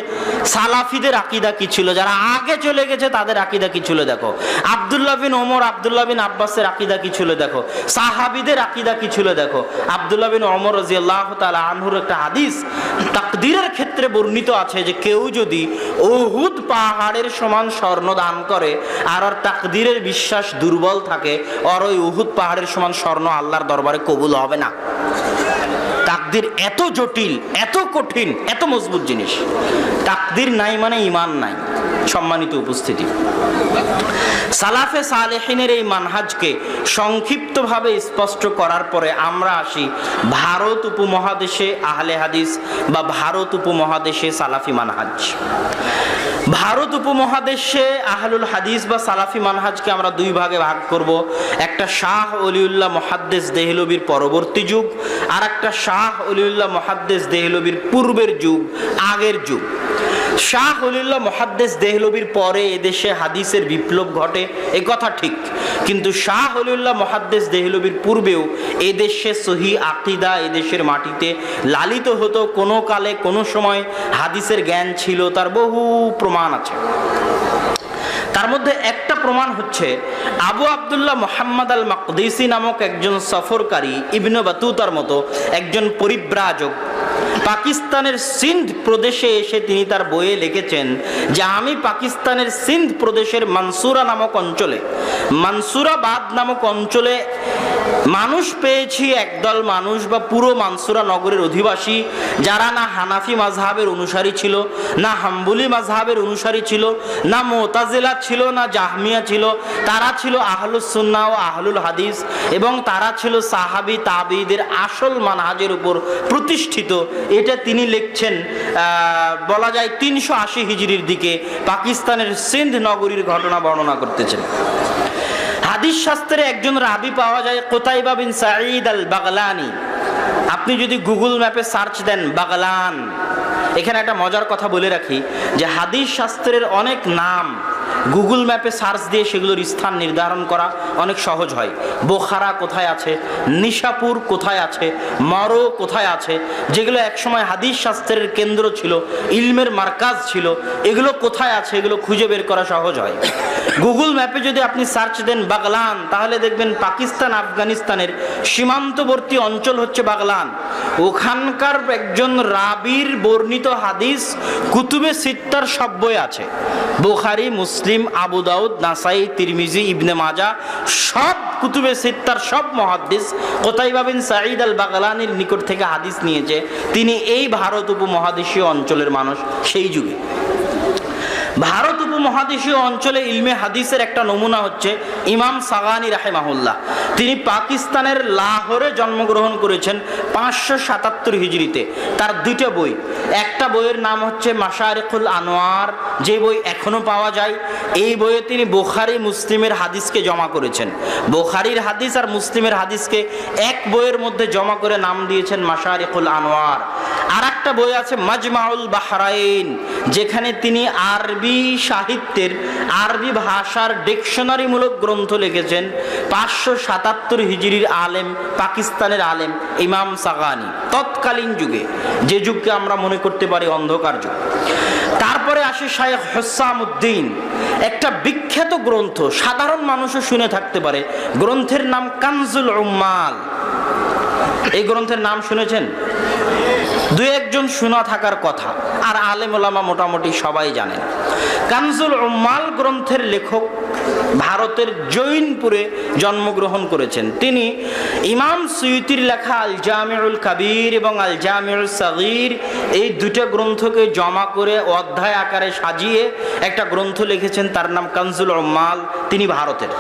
Speaker 1: সালাফিদের আকীদা কি ছিল, যারা আগে চলে গেছে তাদের আকীদা কি ছিল দেখো। আব্দুল্লাহ বিন ওমর, আব্দুল্লাহ বিন আব্বাসের আকীদা কি ছিল দেখো, সাহাবীদের আকীদা কি ছিল দেখো। আব্দুল্লাহ বিন ওমর রাদিয়াল্লাহু তাআলা আনহুর একটা হাদিস তাকদীরের ক্ষেত্রে বর্ণিত আছে যে কেউ যদি উহুদ পাহাড়ের সমান স্বর্ণ দান করে আর ওর তাকদীরের বিশ্বাস দুর্বল থাকে, আর ওই উহুদ পাহাড়ের সমান স্বর্ণ আল্লাহর দরবারে কবুল হবে না। তাকদীর এত জটিল, এত কঠিন, এত মজবুত জিনিস। তাকদীর নাই মানে ঈমান নাই। সম্মানিত উপস্থিতি, সালাফে সালেহিনের এই মানহাজকে সংক্ষিপ্তভাবে স্পষ্ট করার পরে আমরা আসি ভারত উপমহাদেশে আহলে হাদিস বা ভারত উপমহাদেশে সালাফি মানহাজ। ভারত উপমহাদেশে আহলুল হাদিস বা সালাফি মানহাজকে আমরা দুই ভাগে ভাগ করব। একটা শাহ ওলিউল্লাহ মুহাদ্দিস দেহলভির পরবর্তী যুগ, আর একটা শাহ ওলিউল্লাহ মুহাদ্দিস দেহলভির পূর্বের যুগ, আগের যুগ। শাহ ওলিউল্লাহ মুহাদ্দিস দেহলভির পরে এদেশে হাদিসের বিপ্লব ঘটে, এ কথা ঠিক। কিন্তু শাহ ওলিউল্লাহ মুহাদ্দিস দেহলভির পূর্বেও এদেশে সহি আকীদা এদেশের মাটিতে লালিত হতো। কোনো কালে কোনো সময় হাদিসের জ্ঞান ছিল, তার বহু প্রমাণ আছে। তার মধ্যে একটা প্রমাণ হচ্ছে আবু আব্দুল্লাহ মুহাম্মদ আল মাকদিসি নামক একজন সফরকারী, ইবনে বাতুতার মতো একজন পরিব্রাজক, পাকিস্তানের সিন্ধ প্রদেশে এসে তিনি তার বইয়ে লিখেছেন যে আমি পাকিস্তানের সিন্ধ প্রদেশের মানসুরা নামক অঞ্চলে, মানসুরাবাদ নামক অঞ্চলে মানুষ পেয়েছি, একদল মানুষ বা পুরো মানসুরা নগরের অধিবাসী যারা না হানাফি মাযহাবের অনুসারী ছিল, না হাম্বলি মাযহাবের অনুসারী ছিল, না মুতাজিলা ছিল, না জাহমিয়া ছিল। তারা ছিল আহলুস সুন্নাহ ও আহলুল হাদিস এবং তারা ছিল সাহাবী তাবিঈদের আসল মানহাজের উপর প্রতিষ্ঠিত। এটা তিনি লিখছেন বলা যায় 380 হিজরির দিকে পাকিস্তানের সিন্ধ নগরীর ঘটনা বর্ণনা করতেছেন। হাদিস শাস্ত্রে একজন রাবি পাওয়া যায় কুতাইবা বিন সাঈদ আল বাগলানি। আপনি যদি গুগল ম্যাপে সার্চ দেন বাগলান, এখানে একটা মজার কথা বলে রাখি যে হাদিস শাস্ত্রের অনেক নাম গুগল ম্যাপে সার্চ দিয়ে সেগুলোর স্থান নির্ধারণ করা অনেক সহজ হয়। বোখারা কোথায় আছে, নিশাপুর কোথায় আছে, মরো কোথায় আছে, যেগুলো একসময় হাদিস শাস্ত্রের কেন্দ্র ছিল, ইলমের মার্কাজ ছিল, এগুলো কোথায় আছে এগুলো খুঁজে বের করা সহজ হয়। গুগল ম্যাপে যদি আপনি সার্চ দেন বাগলান, তাহলে দেখবেন পাকিস্তান আফগানিস্তানের সীমান্তবর্তী অঞ্চল হচ্ছে বাগলান। ওখানকার একজন রাবীর বর্ণিত হাদিস কুতুবে সিত্তার সব বই আছে, বুখারী, মুসলিম, আবু দাউদ, নাসাই, তিরমিজি, ইবনে মাজা, সব কুতুবে সিত্তার সব মুহাদ্দিস কুতাইবা বিন সাঈদ আল বাগলানির নিকট থেকে হাদিস নিয়েছে। তিনি এই ভারত উপমহাদেশীয় অঞ্চলের মানুষ সেই যুগে। ভারত উপমহাদেশীয় অঞ্চলে ইলমে হাদিসের একটা নমুনা হচ্ছে ইমাম সাগানি রাহিমাহুল্লাহ। তিনি পাকিস্তানের লাহোরে জন্মগ্রহণ করেছেন 577 হিজরিতে। তার দুইটা বই, একটা বইয়ের নাম হচ্ছে মাশারিকুল আনোয়ার, যে বই এখনো পাওয়া যায়। এই বইয়ে তিনি বুখারী মুসলিমের হাদিসকে জমা করেছেন, বুখারীর হাদিস আর মুসলিমের হাদিসকে এক বইয়ের মধ্যে জমা করে নাম দিয়েছেন মাশারিকুল আনোয়ার। আর একটা বই আছে মাজমাউল বাহরাইন, যেখানে তিনি আরবি সাহিত্যের, আরবি ভাষার ডিকশনারিমূলক গ্রন্থ লিখেছেন। 577 হিজরির আলেম, পাকিস্তানের আলেম ইমাম সাগানি, তৎকালীন যুগে, যে যুগকে আমরা মনে করতে পারি অন্ধকার যুগ। তারপরে আসে শাইখ হুসামউদ্দিন, একটা বিখ্যাত গ্রন্থ, সাধারণ মানুষও শুনে থাকতে পারে, গ্রন্থের নাম কানজুল উম্মাল। এই গ্রন্থের নাম শুনেছেন? দুই একজন শোনা থাকার কথা, আর আলেম ওলামা মোটামুটি সবাই জানেন। কানজুল উম্মাল গ্রন্থের লেখক ভারতের জৈনপুরে জন্মগ্রহণ করেছেন। তিনি ইমাম সুয়ুতির লেখা আল জামিউল কাবীর এবং আল জামিউল সাগীর, এই দুটো গ্রন্থকে জমা করে অধ্যায় আকারে সাজিয়ে একটা গ্রন্থ লিখেছেন, তার নাম কানজুল উম্মাল। তিনি ভারতের।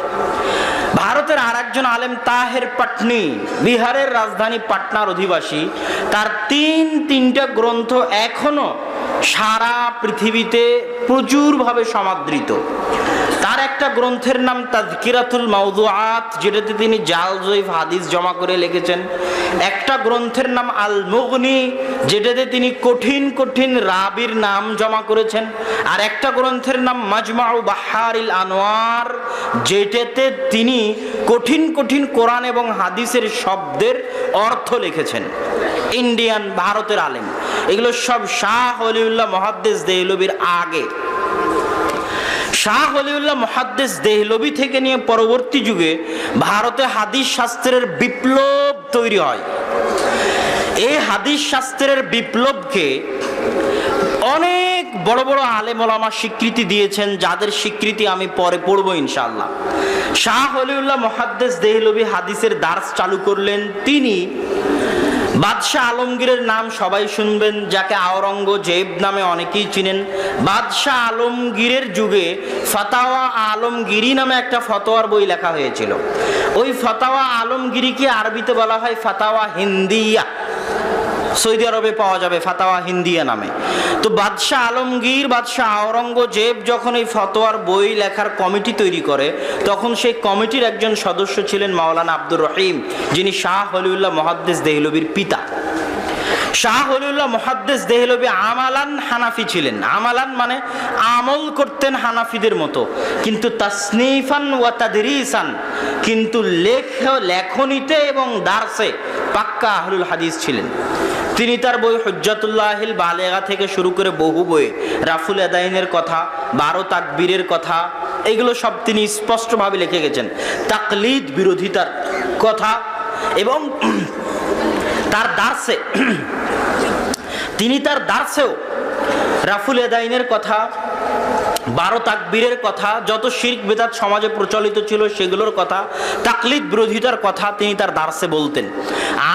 Speaker 1: ভারতের আর একজন আলেম তাহের পাটনি, বিহারের রাজধানী পাটনার অধিবাসী, তার তিনটা গ্রন্থ এখনো সারা পৃথিবীতে প্রচুরভাবে সমাদৃত। তার একটা গ্রন্থের নাম তাযকিরাতুল মাওদুআত, যেটাতে তিনি জাল জয়ীফ হাদিস জমা করে লিখেছেন। একটা গ্রন্থের নাম আল মুগনি, যেটাতে তিনি কঠিন কঠিন রাবির নাম জমা করেছেন। আর একটা গ্রন্থের নাম মাজমাউ বাহারিল আনোয়ার, যেটাতে তিনি কঠিন কঠিন কোরআন এবং হাদিসের শব্দের অর্থ লিখেছেন। ইন্ডিয়ান, ভারতের আলেম। এগুলো সব শাহ ওলিউল্লাহ মুহাদ্দিস দেহলভির আগে। শাহ ওলিউল্লাহ মুহাদ্দিস দেহলভি থেকে নিয়ে পরবর্তী যুগে ভারতে হাদিস শাস্ত্রের বিপ্লব তৈরি হয়। এই হাদিস শাস্ত্রের বিপ্লবকে অনেক বড় বড় আলেম ওলামা স্বীকৃতি দিয়েছেন, যাদের স্বীকৃতি আমি পরে পড়ব ইনশাআল্লাহ। শাহ ওলিউল্লাহ মুহাদ্দিস দেহলভি হাদিসের দার্স চালু করলেন। তিনি বাদশাহ আলমগীরের নাম সবাই শুনবেন, যাকে আওরঙ্গজেব নামে অনেকেই চিনেন। বাদশাহ আলমগীরের যুগে ফাতাওয়া আলমগীরি নামে একটা ফতোয়ার বই লেখা হয়েছিল। ওই ফাতাওয়া আলমগীরিকে আরবিতে বলা হয় ফাতাওয়া হিন্দিয়া। সৌদি আরবে পাওয়া যাবে ফাতাওয়া হিন্দিয়া নামে। তো বাদশাহ আলমগীর, বাদশাহ আওরঙ্গজেব যখন এই ফতোয়ার বই লেখার কমিটি তৈরি করে, তখন সেই কমিটির একজন সদস্য ছিলেন মাওলানা আব্দুর রহিম, যিনি শাহ ওলিউল্লাহ মুহাদ্দিস দেহলভির পিতা। শাহ ওলিউল্লাহ মুহাদ্দিস দেহলভি আমালান হানাফি ছিলেন। আমালান মানে আমল করতেন হানাফিদের মতো, কিন্তু তাসনিফান ওয়া তাদরিসান, কিন্তু লেখনীতে এবং দার্সে পাক্কা আহলুল হাদিস ছিলেন। তিনি তার বই হুজ্জাতুল্লাহিল বালেগা থেকে শুরু করে বহু বই, রাফুল আদাইনের কথা, 12 তাকবীরের কথা, এগুলো সব তিনি স্পষ্টভাবে লিখে গেছেন। তাকলিদ বিরোধিতার কথা এবং তার দার্সে, তিনি তার দার্সেও রাফুল আদাইনের কথা, 12 তাকবীরের কথা, যত শিরক বিদআত সমাজে প্রচলিত ছিল সেগুলোর কথা, তাকলিদ বিরোধিতার কথা তিনি তার দার্সে বলতেন।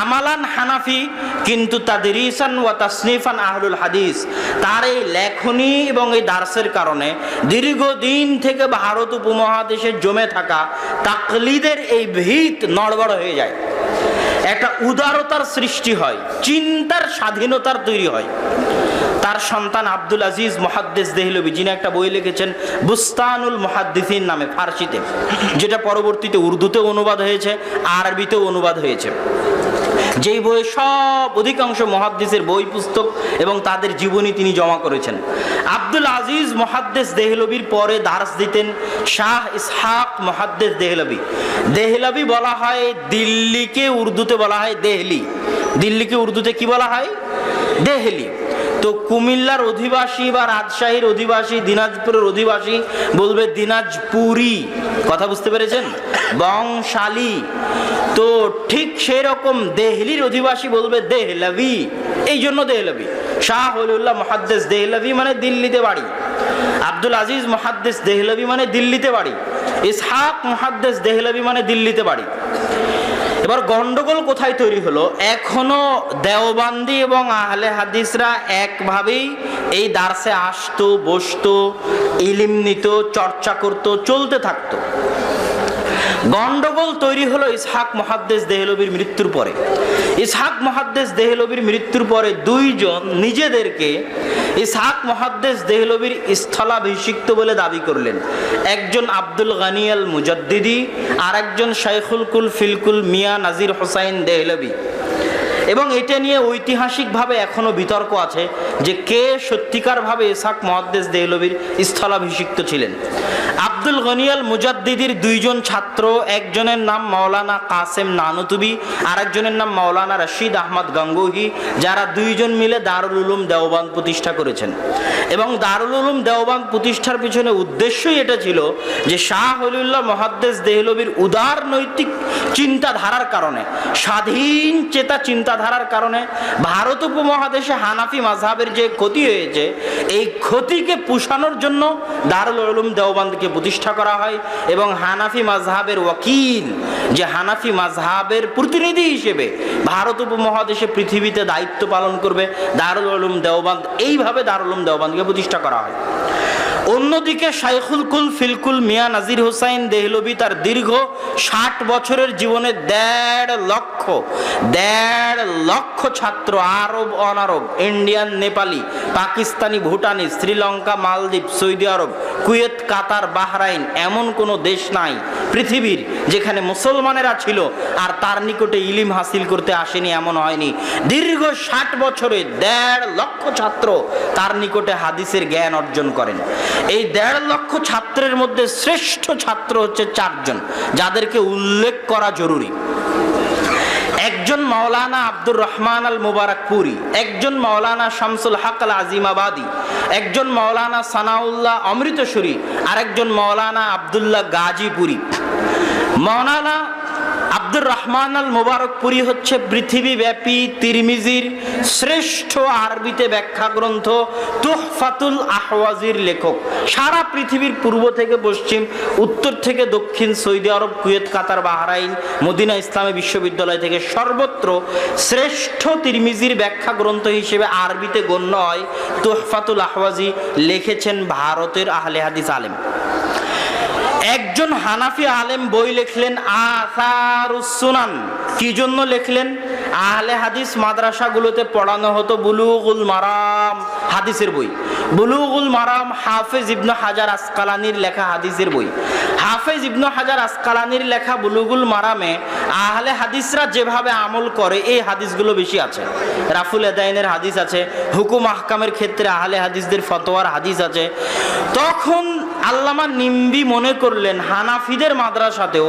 Speaker 1: আমালান হানাফি, কিন্তু তাদরিসান ওয়া তাসনিফান আহলুল হাদিস। তার এই লেখনী এবং এই দার্সের কারণে দীর্ঘদিন থেকে ভারত উপমহাদেশে জমে থাকা তাকলিদের এই ভিত নড়বড় হয়ে যায়। একটা উদারতার সৃষ্টি হয়, চিন্তার স্বাধীনতার তৈরি হয়। তার সন্তান আব্দুল আজিজ মুহাদ্দিস দেহলভি, যিনি একটা বই লিখেছেন বুস্তানুল মুহাদ্দিসিন নামে ফার্সিতে, যেটা পরবর্তীতে উর্দুতে অনুবাদ হয়েছে, আরবিতেও অনুবাদ হয়েছে। যেই বইয়ে সব অধিকাংশ মুহাদ্দিসের বই পুস্তক এবং তাদের জীবনী তিনি জমা করেছেন। আব্দুল আজিজ মুহাদ্দিস দেহলভির পরে দার্স দিতেন শাহ ইসহাক মুহাদ্দিস দেহলভি। দেহলভি বলা হয় দিল্লিকে, উর্দুতে বলা হয় দেহলি। দিল্লিকে উর্দুতে কি বলা হয়? দেহলি। তো কুমিল্লার অধিবাসী বা রাজশাহীর অধিবাসী, দিনাজপুরের অধিবাসী বলবে দিনাজপুরি। কথা বুঝতে পেরেছেন? বংশালী। তো ঠিক সেই রকম দেহলির অধিবাসী বলবে দেহলভি, এই জন্য দেহলভি। শাহ ওলিউল্লাহ মুহাদ্দিস দেহলভি মানে দিল্লিতে বাড়ি, আব্দুল আজিজ মুহাদ্দিস দেহলভি মানে দিল্লিতে বাড়ি, ইসহাক মুহাদ্দিস দেহলভি মানে দিল্লিতে বাড়ি। এবার গন্ডগোল কোথায় তৈরি হলো? এখনো দেওবান্দি এবং আহলে হাদিসরা একভাবেই এই দার্সে আসতো, বসতো, ইলম নিত, চর্চা করত, চলতে থাকতো। গন্ডগোল তৈরি হলো ইসহাক মুহাদ্দিস দেহলভির মৃত্যুর পরে। ইসহাক মুহাদ্দিস দেহলভির মৃত্যুর পরে দুইজন নিজেদেরকে ইসহাক মুহাদ্দিস দেহলভির স্থলাভিষিক্ত বলে দাবি করলেন। একজন আব্দুল গনি আল মুজাদ্দিদি, আর একজন শাইখুল কুল ফিলকুল মিয়া নাজির হোসাইন দেহলভি। এবং এটা নিয়ে ঐতিহাসিকভাবে এখনো বিতর্ক আছে যে কে সত্যিকারভাবে ইসহাক মুহাদ্দিস দেহলভির স্থলাভিষিক্ত ছিলেন। আব্দুল গনি আল মুজাদ্দিদির দুইজন ছাত্র, একজনের নাম মাওলানা কাসেম নানুতুবি, আর একজনের নাম মাওলানা রশিদ আহমদ গঙ্গোহী, যারা দুইজন মিলে দারুল উলুম দেওবান্দ প্রতিষ্ঠা করেছেন। এবং দারুল উলুম দেওবান্দ প্রতিষ্ঠার পিছনে উদ্দেশ্যই এটা ছিল যে শাহ ওলিউল্লাহ মুহাদ্দিস দেহলভির উদার নৈতিক চিন্তাধারার কারণে, স্বাধীন চেতা চিন্তাধারার কারণে ভারত উপমহাদেশে হানাফি মাযহাবের যে ক্ষতি হয়েছে, এই ক্ষতিকে পুষানোর জন্য দারুল উলুম দেওবান্দকে প্রতিষ্ঠা করা হয়। এবং হানাফি মাযহাবের ওয়াকিল, যে হানাফি মাযহাবের প্রতিনিধি হিসেবে ভারত উপমহাদেশে পৃথিবীতে দায়িত্ব পালন করবে, দারুল উলুম দেওবান্দ, এইভাবে দারুল উলুম দেওবান্দকে প্রতিষ্ঠা করা হয়। অন্যদিকে শাইখুল কুল ফিলকুল মিয়া নাজির হোসাইন দেহলভি তার দীর্ঘ 60 বছরের জীবনে 1.5 লক্ষ ছাত্র, আরব, অনারব, ইন্ডিয়ান, নেপালি, পাকিস্তানি, ভুটানি, শ্রীলঙ্কা, মালদ্বীপ, সৌদি আরব, কুয়েত, কাতার, বাহরাইন, এমন কোনো দেশ নাই পৃথিবীর যেখানে মুসলমানেরা ছিল আর তার নিকটে ইলিম হাসিল করতে আসেনি, এমন হয়নি। দীর্ঘ 60 বছরে 1.5 লক্ষ ছাত্র তার নিকটে হাদিসের জ্ঞান অর্জন করেন। এই 1.5 লক্ষ ছাত্রের মধ্যে শ্রেষ্ঠ ছাত্র হচ্ছে 4 জন, যাদেরকে উল্লেখ করা জরুরি। একজন মাওলানা আব্দুর রহমান আল মুবারকপুরি, একজন মাওলানা শামসুল হক আল আজিমাবাদী, একজন মাওলানা সানাউল্লাহ অমৃতসরী, আর একজন মাওলানা আব্দুল্লাহ গাজীপুরি। মাওলানা আব্দুর রহমান আল মুবারকপুরি হচ্ছে পৃথিবীব্যাপী তিরমিজির শ্রেষ্ঠ আরবিতে ব্যাখ্যা গ্রন্থ তুহফাতুল আহওয়াজির লেখক। সারা পৃথিবীর পূর্ব থেকে পশ্চিম, উত্তর থেকে দক্ষিণ, সৌদি আরব, কুয়েত, কাতার, বাহরাইন, মদিনা ইসলামী বিশ্ববিদ্যালয় থেকে সর্বত্র শ্রেষ্ঠ তিরমিজির ব্যাখ্যা গ্রন্থ হিসেবে আরবিতে গণ্য হয় তুহফাতুল আহওয়াজি। লিখেছেন ভারতের আহলে হাদিস আলেম। একজন হানাফি আলেম বই লিখলেন আসারুস সুনান। কি জন্য লিখলেন? আহলে হাদিস মাদ্রাসাগুলোতে পড়ানো হতো বুলুগুল মারাম, হাদিসের বই। বুলুগুল মারাম হাফেজ ইবনে হাজার আসকালানির লেখা হাদিসের বই। হাফেজ ইবনে হাজার আসকালানির লেখা বুলুগুল মারামে আহলে হাদিসরা যেভাবে আমল করে এই হাদিসগুলো বেশি আছে। রাফুল আদাইনের হাদিস আছে, হুকুম আহকামের ক্ষেত্রে আহলে হাদিসদের ফতোয়ার হাদিস আছে। তখন আল্লামা নিম্বি মনে করলেন হানাফিদের মাদ্রাসাতেও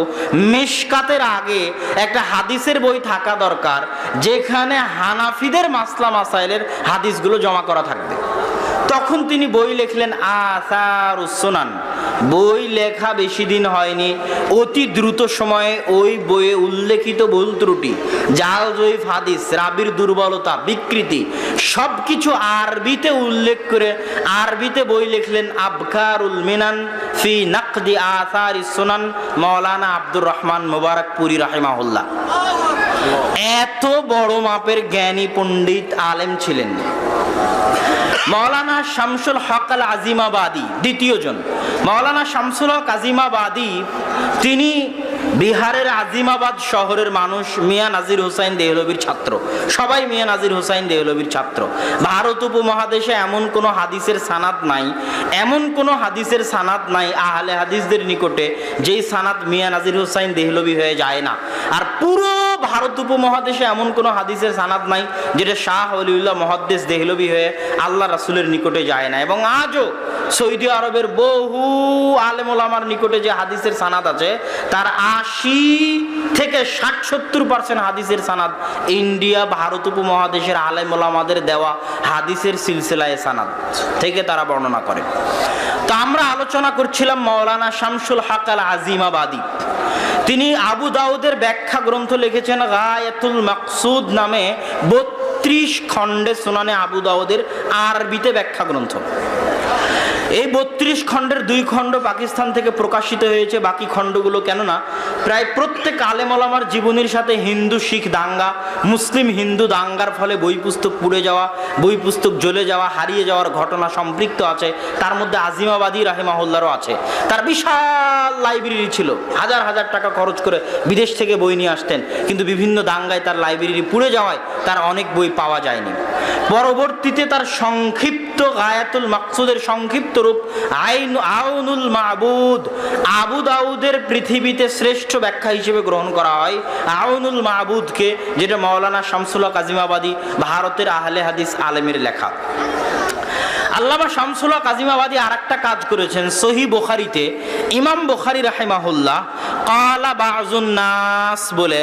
Speaker 1: মিশকাতের আগে একটা হাদিসের বই থাকা দরকার, যেখানে হানাফিদের মাসলা মাসাইলের হাদিসগুলো জমা করা থাকবে। তখন তিনি বই লিখলেন আসারুস সুনান। বই লেখা বেশি দিন হয়নি, অতি দ্রুত সময়ে ওই বইয়ে উল্লেখিত ভুল ত্রুটি, জাল জয়ীফ হাদিস, রাবির দুর্বলতা, বিকৃতি সবকিছু আরবিতে উল্লেখ করে আরবিতে বই লিখলেন আবকারুল মিনান ফি নাকদি আসারিস সুনান, মাওলানা আব্দুর রহমান মুবারকপুরি রাহিমাহুল্লাহ। এত বড় মাপের জ্ঞানী পণ্ডিত আলেম ছিলেন। মাওলানা শামসুল হক আল আজিমাবাদী দ্বিতীয় জন। মাওলানা শামসুল হক আজিমাবাদী তিনি বিহারের আজিমাবাদ শহরের মানুষ, মিয়া নাজির হোসাইন দেহলভির ছাত্র। সবাই মিয়া নাজির হোসাইন দেহলভির ছাত্র। ভারত উপমহাদেশে এমন কোনো হাদিসের সানাদ নাই, এমন কোনো হাদিসের সানাদ নাই আহলে হাদিসদের নিকটে যেই সানাদ মিয়া নাজির হোসাইন দেহলভি হয়ে যায় না। আর পুরো ভারত উপমহাদেশে এমন কোনো হাদিসের সানাদ নাই যেটা শাহ ওলিউল্লাহ মুহাদ্দিস দেহলভী হয়ে আল্লাহ রাসূলের নিকটে যায় না। এবং আজও সৌদি আরবের বহু আলেম ওলামার নিকটে যে হাদিসের সানাদ আছে তার ৮০ থেকে ৬০-৭০% হাদিসের সানাদ ইন্ডিয়া ভারত উপমহাদেশের আলেম ওলামাদের দেওয়া হাদিসের সিলসিলায়ে সানাদ থেকে তারা বর্ণনা করে। তো আমরা আলোচনা করছিলাম মাওলানা শামসুল হক আল আজিমাবাদী। তিনি আবু দাউদের ব্যাখ্যা গ্রন্থ লিখেছেন গায়াতুল মাকসুদ নামে ৩২ খণ্ডে সুনানে আবু দাউদের আরবিতে ব্যাখ্যা গ্রন্থ। এই ৩২ খণ্ডের ২ খণ্ড পাকিস্তান থেকে প্রকাশিত হয়েছে, বাকি খণ্ডগুলো কেননা প্রায় প্রত্যেক আলেম ওলামার জীবনীর সাথে হিন্দু শিখ দাঙ্গা, মুসলিম হিন্দু দাঙ্গার ফলে বই পুস্তক পুড়ে যাওয়া, বই পুস্তক জ্বলে যাওয়া, হারিয়ে যাওয়ার ঘটনা সম্পৃক্ত আছে। তার মধ্যে আজিমাবাদী রাহিমাহুল্লাহরও আছে। তার বিশাল লাইব্রেরি ছিল, হাজার হাজার টাকা খরচ করে বিদেশ থেকে বই নিয়ে আসতেন, কিন্তু বিভিন্ন দাঙ্গায় তার লাইব্রেরি পুড়ে যাওয়ায় তার অনেক বই পাওয়া যায়নি। পরবর্তীতে তার সংক্ষিপ্ত গায়াতুল মাকসুদের সংক্ষিপ্ত রূপ আউনুল মাবুদ আবু দাউদের পৃথিবীতে শ্রেষ্ঠ ব্যাখ্যা হিসেবে গ্রহণ করা হয় আউনুল মাবুদকে, যেটা মাওলানা শামসুল হক আজিমাবাদী ভারতের আহলে হাদিস আলেমের লেখা। আল্লামা শামসুল হক আজিমাবাদী আরেকটা কাজ করেছেন সহিহ বুখারীতে। ইমাম বুখারী রাহিমাহুল্লাহ ক্বালা বাযুন নাস বলে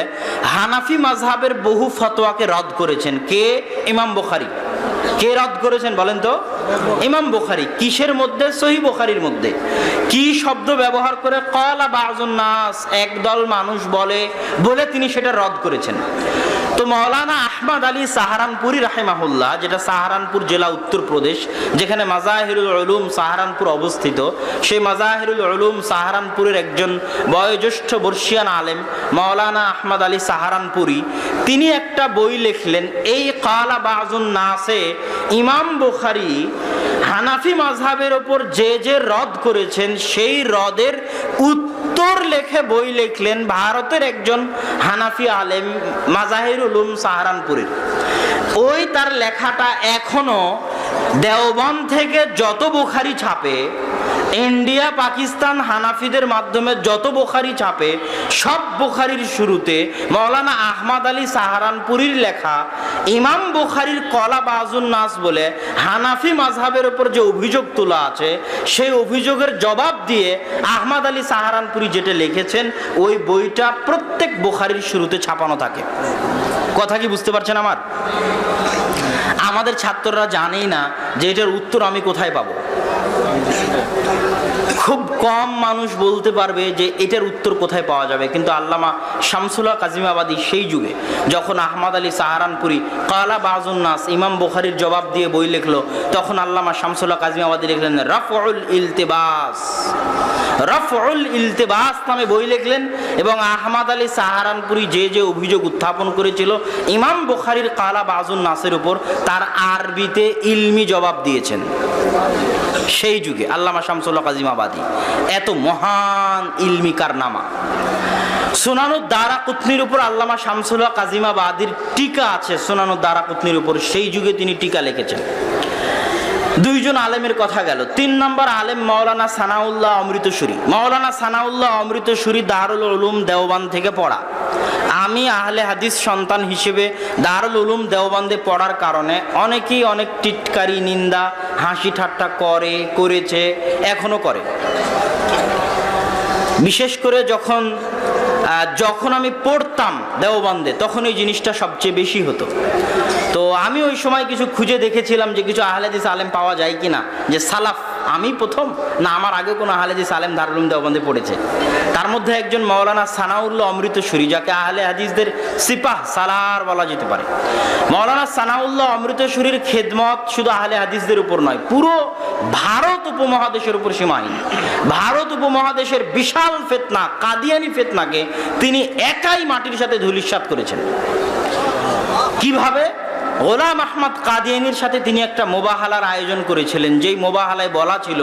Speaker 1: হানাফি মাযহাবের বহু ফতোয়াকে রদ করেছেন। কে? ইমাম বুখারী। কে রদ করেছেন বলেন তো? ইমাম বুখারী। কিসের মধ্যে? সহিহ বুখারীর মধ্যে। কি শব্দ ব্যবহার করে? ক্বালা বাযুন নাস, একদল মানুষ বলে তিনি সেটা রদ করেছেন। তো মাওলানা আহমদ আলী সাহারানপুরি রাহিমাহুল্লাহ, যেটা সাহারানপুর জেলা উত্তরপ্রদেশ, যেখানে মাজাহিরুল উলুম সাহারানপুর অবস্থিত, সেই মাজাহিরুল উলুম সাহারানপুরের একজন বয়োজ্যেষ্ঠ বর্ষিয়ান আলেম মাওলানা আহমদ আলী সাহারানপুরি, তিনি একটা বই লিখলেন। এই ক্বালা বাযুন নাসে ইমাম বুখারী হানাফি মাযহাবের ওপর যে রদ করেছেন সেই রদের উত্তর লেখে বই লিখলেন ভারতের একজন হানাফি আলেম মাজাহিরুল উলুম সাহারানপুরের। ওই তার লেখাটা এখনো দেওবন্দ থেকে যত বুখারী ছাপে, ইন্ডিয়া পাকিস্তান হানাফিদের মাধ্যমে যত বুখারী ছাপে, সব বুখারীর শুরুতে মাওলানা আহমদ আলী সাহারানপুরীর লেখা ইমাম বুখারীর ক্বালা বাযুন নাস বলে হানাফি মাযহাবের উপর যে অভিযোগ তোলা আছে, সেই অভিযোগের জবাব দিয়ে আহমদ আলী সাহারানপুরী যেটা লিখেছেন, ওই বইটা প্রত্যেক বুখারীর শুরুতে ছাপানো থাকে। কথা কি বুঝতে পারছেন আমার? আমাদের ছাত্ররা জানেই না যে এটার উত্তর আমি কোথায় পাবো। খুব কম মানুষ বলতে পারবে যে এটার উত্তর কোথায় পাওয়া যাবে, কিন্তু আল্লামা শামসুল হক আজিমাবাদী সেই যুগে যখন আহমদ আলী সাহারানপুরি ক্বালা বাযুন নাস ইমাম বুখারীর জবাব দিয়ে বই লিখলো, তখন আল্লামা শামসুল হক আজিমাবাদী লিখলেন রাফউল ইলতিবাস। রাফউল ইলতিবাস নামে বই লিখলেন এবং আহমদ আলী সাহারানপুরি যে অভিযোগ উত্থাপন করেছিল ইমাম বুখারীর ক্বালা বাযুন নাসের উপর, তার আরবিতে ইলমি জবাব দিয়েছেন সেই যুগে আল্লামা শামসুল হক আজিমাবাদী। এত মহান ইলমি কারনামা। সুনানুদ দারাকুতনির উপর আল্লামা শামসুল হক আজিমাবাদীর টিকা আছে। সুনানুদ দারাকুতনির উপর সেই যুগে তিনি টিকা লিখেছেন। দুইজন আলেমের কথা গেল। ৩ নম্বর আলেম মাওলানা সানাউল্লাহ অমৃতসুরী। মাওলানা সানাউল্লাহ অমৃতসুরী দারুল উলুম দেওবন্দ থেকে পড়া। আমি আহলে হাদিস সন্তান হিসেবে দারুল উলুম দেওবন্দে পড়ার কারণে অনেকেই অনেক টিটকারি, নিন্দা, হাসি ঠাট্টা করেছে, এখনো করে। বিশেষ করে যখন আমি পড়তাম দেওবন্দে, তখন এই জিনিসটা সবচেয়ে বেশি হতো। তো আমি ওই সময় কিছু খুঁজে দেখেছিলাম যে কিছু আহলে হাদিস আলেম পাওয়া যায় কিনা, যে সালাফ, আমি প্রথম না আমার আগে কোনো আহলে হাদিস আলেম দারুল উলুম দেওবন্দে পড়েছে। তার মধ্যে একজন মাওলানা সানাউল্লাহ অমৃতসুরী, যাকে আহলে হাদিসদের সিপাহ সালার বলা যেতে পারে। মাওলানা সানাউল্লাহ অমৃতসুরীর খেদমত শুধু আহলে হাদিসদের উপর নয়, পুরো ভারত উপমহাদেশের উপর সীমাহীন। ভারত উপমহাদেশের বিশাল ফিতনা, কাদিয়ানি ফিতনাকে তিনি একাই মাটির সাথে ধূলিসাৎ করেছেন। কিভাবে? গোলাম আহমদ কাদিয়ানীর সাথে তিনি একটা মোবাহালার আয়োজন করেছিলেন, যেই মোবাহালায় বলা ছিল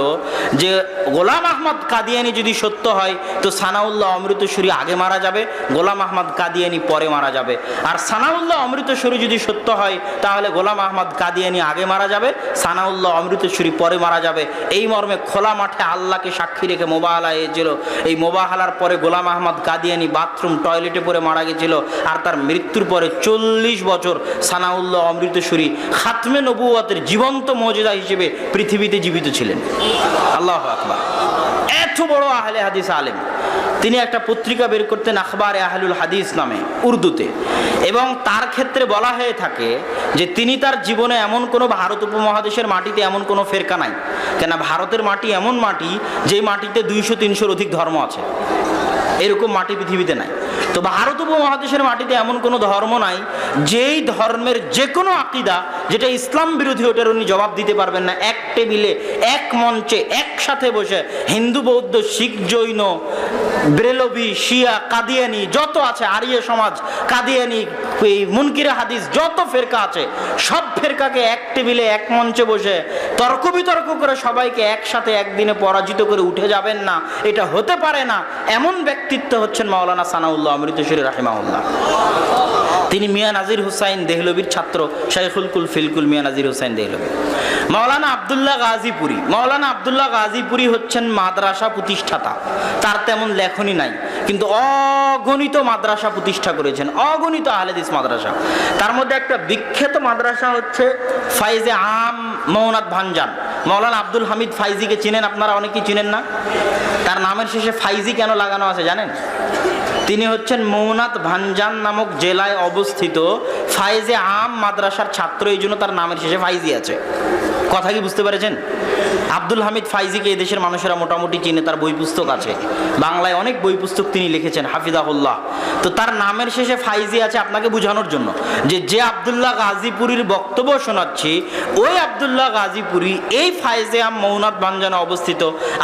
Speaker 1: যে গোলাম আহমদ কাদিয়ানী যদি সত্য হয় তো সানাউল্লাহ অমৃতসুরি আগে মারা যাবে, গোলাম আহমদ কাদিয়ানী পরে মারা যাবে। আর সানাউল্লাহ অমৃতসুরি যদি সত্য হয় তাহলে গোলাম আহমদ কাদিয়ানী আগে মারা যাবে, সানাউল্লাহ অমৃতসুরি পরে মারা যাবে। এই মর্মে খোলা মাঠে আল্লাহকে সাক্ষী রেখে মোবাহালা হয়েছিল। এই মোবাহালার পরে গোলাম আহমদ কাদিয়ানী বাথরুম টয়লেটে পড়ে মারা গেছিল। আর তার মৃত্যুর পরে 40 বছর সানাউল্লাহ অমৃতসুরি খাতমে নবুয়তের জীবন্ত মুজিজা হিসেবে পৃথিবীতে জীবিত ছিলেন। আল্লাহু আকবার। এত বড় আহলে হাদিস আলেম। তিনি একটা পত্রিকা বের করতেন আখবারে আহলুল হাদিস নামে, উর্দুতে, এবং তার ক্ষেত্রে বলা হয়ে থাকে যে তিনি তার জীবনে এমন কোনো ভারত উপমহাদেশের মাটিতে এমন কোনো ফেরকা নাই, কেন ভারতের মাটি এমন মাটি যেই মাটিতে 200-300-র অধিক ধর্ম আছে, এরকম মাটি পৃথিবীতে নাই। তো ভারত উপমহাদেশের মাটিতে এমন কোনো ধর্ম নাই যেই ধর্মের যে কোনো আকীদা যেটা ইসলাম বিরোধী, ওটার উনি জবাব দিতে পারবেন না। এক টেবিলে, এক মঞ্চে, একসাথে বসে হিন্দু, বৌদ্ধ, শিখ, জৈন, ব্রেলভি, শিয়া, কাদিয়ানি যত আছে, আরিয়া সমাজ, কাদিয়ানি, এই মুনকিরে হাদিস যত ফেরকা আছে, সব ফেরকাকে এক টেবিলে, এক মঞ্চে বসে তর্ক বিতর্ক করে সবাইকে একসাথে একদিনে পরাজিত করে উঠে যাবেন না, এটা হতে পারে না। এমন ব্যক্তিত্ব হচ্ছেন মাওলানা সানাউল্লাহ অমৃতসুরি রাহিমাহুল্লাহ। তিনি মিয়া নাজির হুসাইন দেহলভির ছাত্র, শাইখুল কুল ফিলকুল মিয়া নাজির হুসাইন দেহলভি। মাওলানা আব্দুল্লাহ গাজীপুরি, মাওলানা আব্দুল্লাহ গাজীপুরি হচ্ছেন মাদ্রাসা প্রতিষ্ঠাতা। তার তেমন লেখনী নাই, কিন্তু অগণিত মাদ্রাসা প্রতিষ্ঠা করেছেন, অগণিত আহলে হাদিস মাদ্রাসা। তার মধ্যে একটা বিখ্যাত মাদ্রাসা হচ্ছে ফাইজে আম মৌনাত ভাঞ্জান। মাওলানা আব্দুল হামিদ ফাইজিকে চিনেন আপনারা? অনেকেই চিনেন না। তার নামের শেষে ফাইজি কেন লাগানো আছে জানেন? তিনি হচ্ছেন মৌনাত ভাঞ্জান নামক জেলায় অবস্থিত ফাইজে আম মাদ্রাসার ছাত্র, এই জন্য তার নামের শেষে ফাইজি আছে। কথা কি বুঝতে পেরেছেন? আব্দুল হামিদ ফাইজিকে এদেশের মানুষেরা মোটামুটি চিনে, তার বই পুস্তক আছে, বাংলায় অনেক বই পুস্তক তিনি লিখেছেন হাফিজাহুল্লাহ। তো তার নামের শেষে ফাইজি আছে আপনাকে বোঝানোর জন্য যে আব্দুল্লাহ গাজীপুরীর বক্তব্য শোনাচ্ছি, ওই আব্দুল্লাহ গাজীপুরী এই ফাইজে আম মৌনাত ভাঞ্জানে অবস্থিত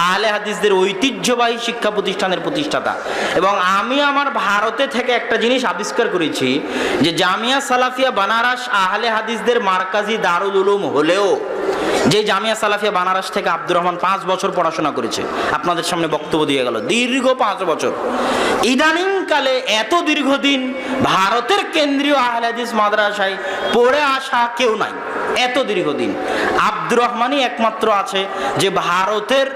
Speaker 1: আহলে হাদিসদের ঐতিহ্যবাহী শিক্ষা প্রতিষ্ঠানের প্রতিষ্ঠাতা। এবং আমি আমার ভারতে থেকে একটা জিনিস আবিষ্কার করেছি যে জামিয়া সালাফিয়া বানারস আহলে হাদিসদের মারকাজি দারুল উলুম হলেও, যে জামিয়া সালাফিয়া বানারস থেকে আব্দুর রহমান 5 বছর পড়াশোনা করেছে, আপনাদের সামনে বক্তব্য দিয়ে গেল, দীর্ঘ 5 বছর। ইদানিংকালে এত দীর্ঘদিন ভারতের কেন্দ্রীয় আহলে হাদিস মাদ্রাসায় পড়ে আসা কেউ নাই, এত দীর্ঘদিন আব্দুর রহমানই একমাত্র আছে যে ভারতের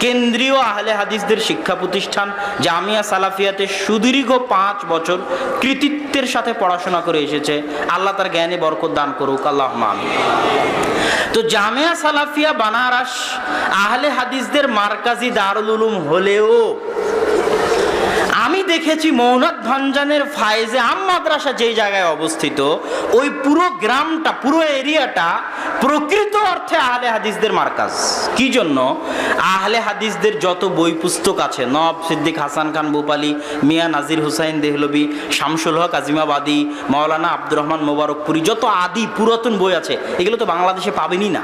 Speaker 1: কেন্দ্রীয় আহলে হাদিসদের শিক্ষা প্রতিষ্ঠান জামিয়া সালাফিয়াতে সুদীর্ঘ 5 বছর কৃতিত্বের সাথে পড়াশোনা করে এসেছে। আল্লাহ তার জ্ঞানে বরকত দান করুক, আল্লাহুম্মা আমিন। তো জামিয়া সালাফিয়া বানারস আহলে হাদিসদের মারকাজি দারুল উলুম হলেও আমি দেখেছি মৌনাত ভাঞ্জানের ফায়েজে আম মাদ্রাসা যেই জায়গায় অবস্থিত, ওই পুরো গ্রামটা, পুরো এরিয়াটা প্রকৃত অর্থে আহলে হাদিসদের মার্কাজ। কি জন্য? আহলে হাদিসদের যত বই পুস্তক আছে, নওয়াব সিদ্দিক হাসান খান ভূপালী, মিয়া নাজির হুসাইন দেহলভি, শামসুল হক আজিমাবাদী, মাওলানা আব্দুর রহমান মোবারকপুরি, যত আদি পুরাতন বই আছে এগুলো তো বাংলাদেশে পাবেনই না।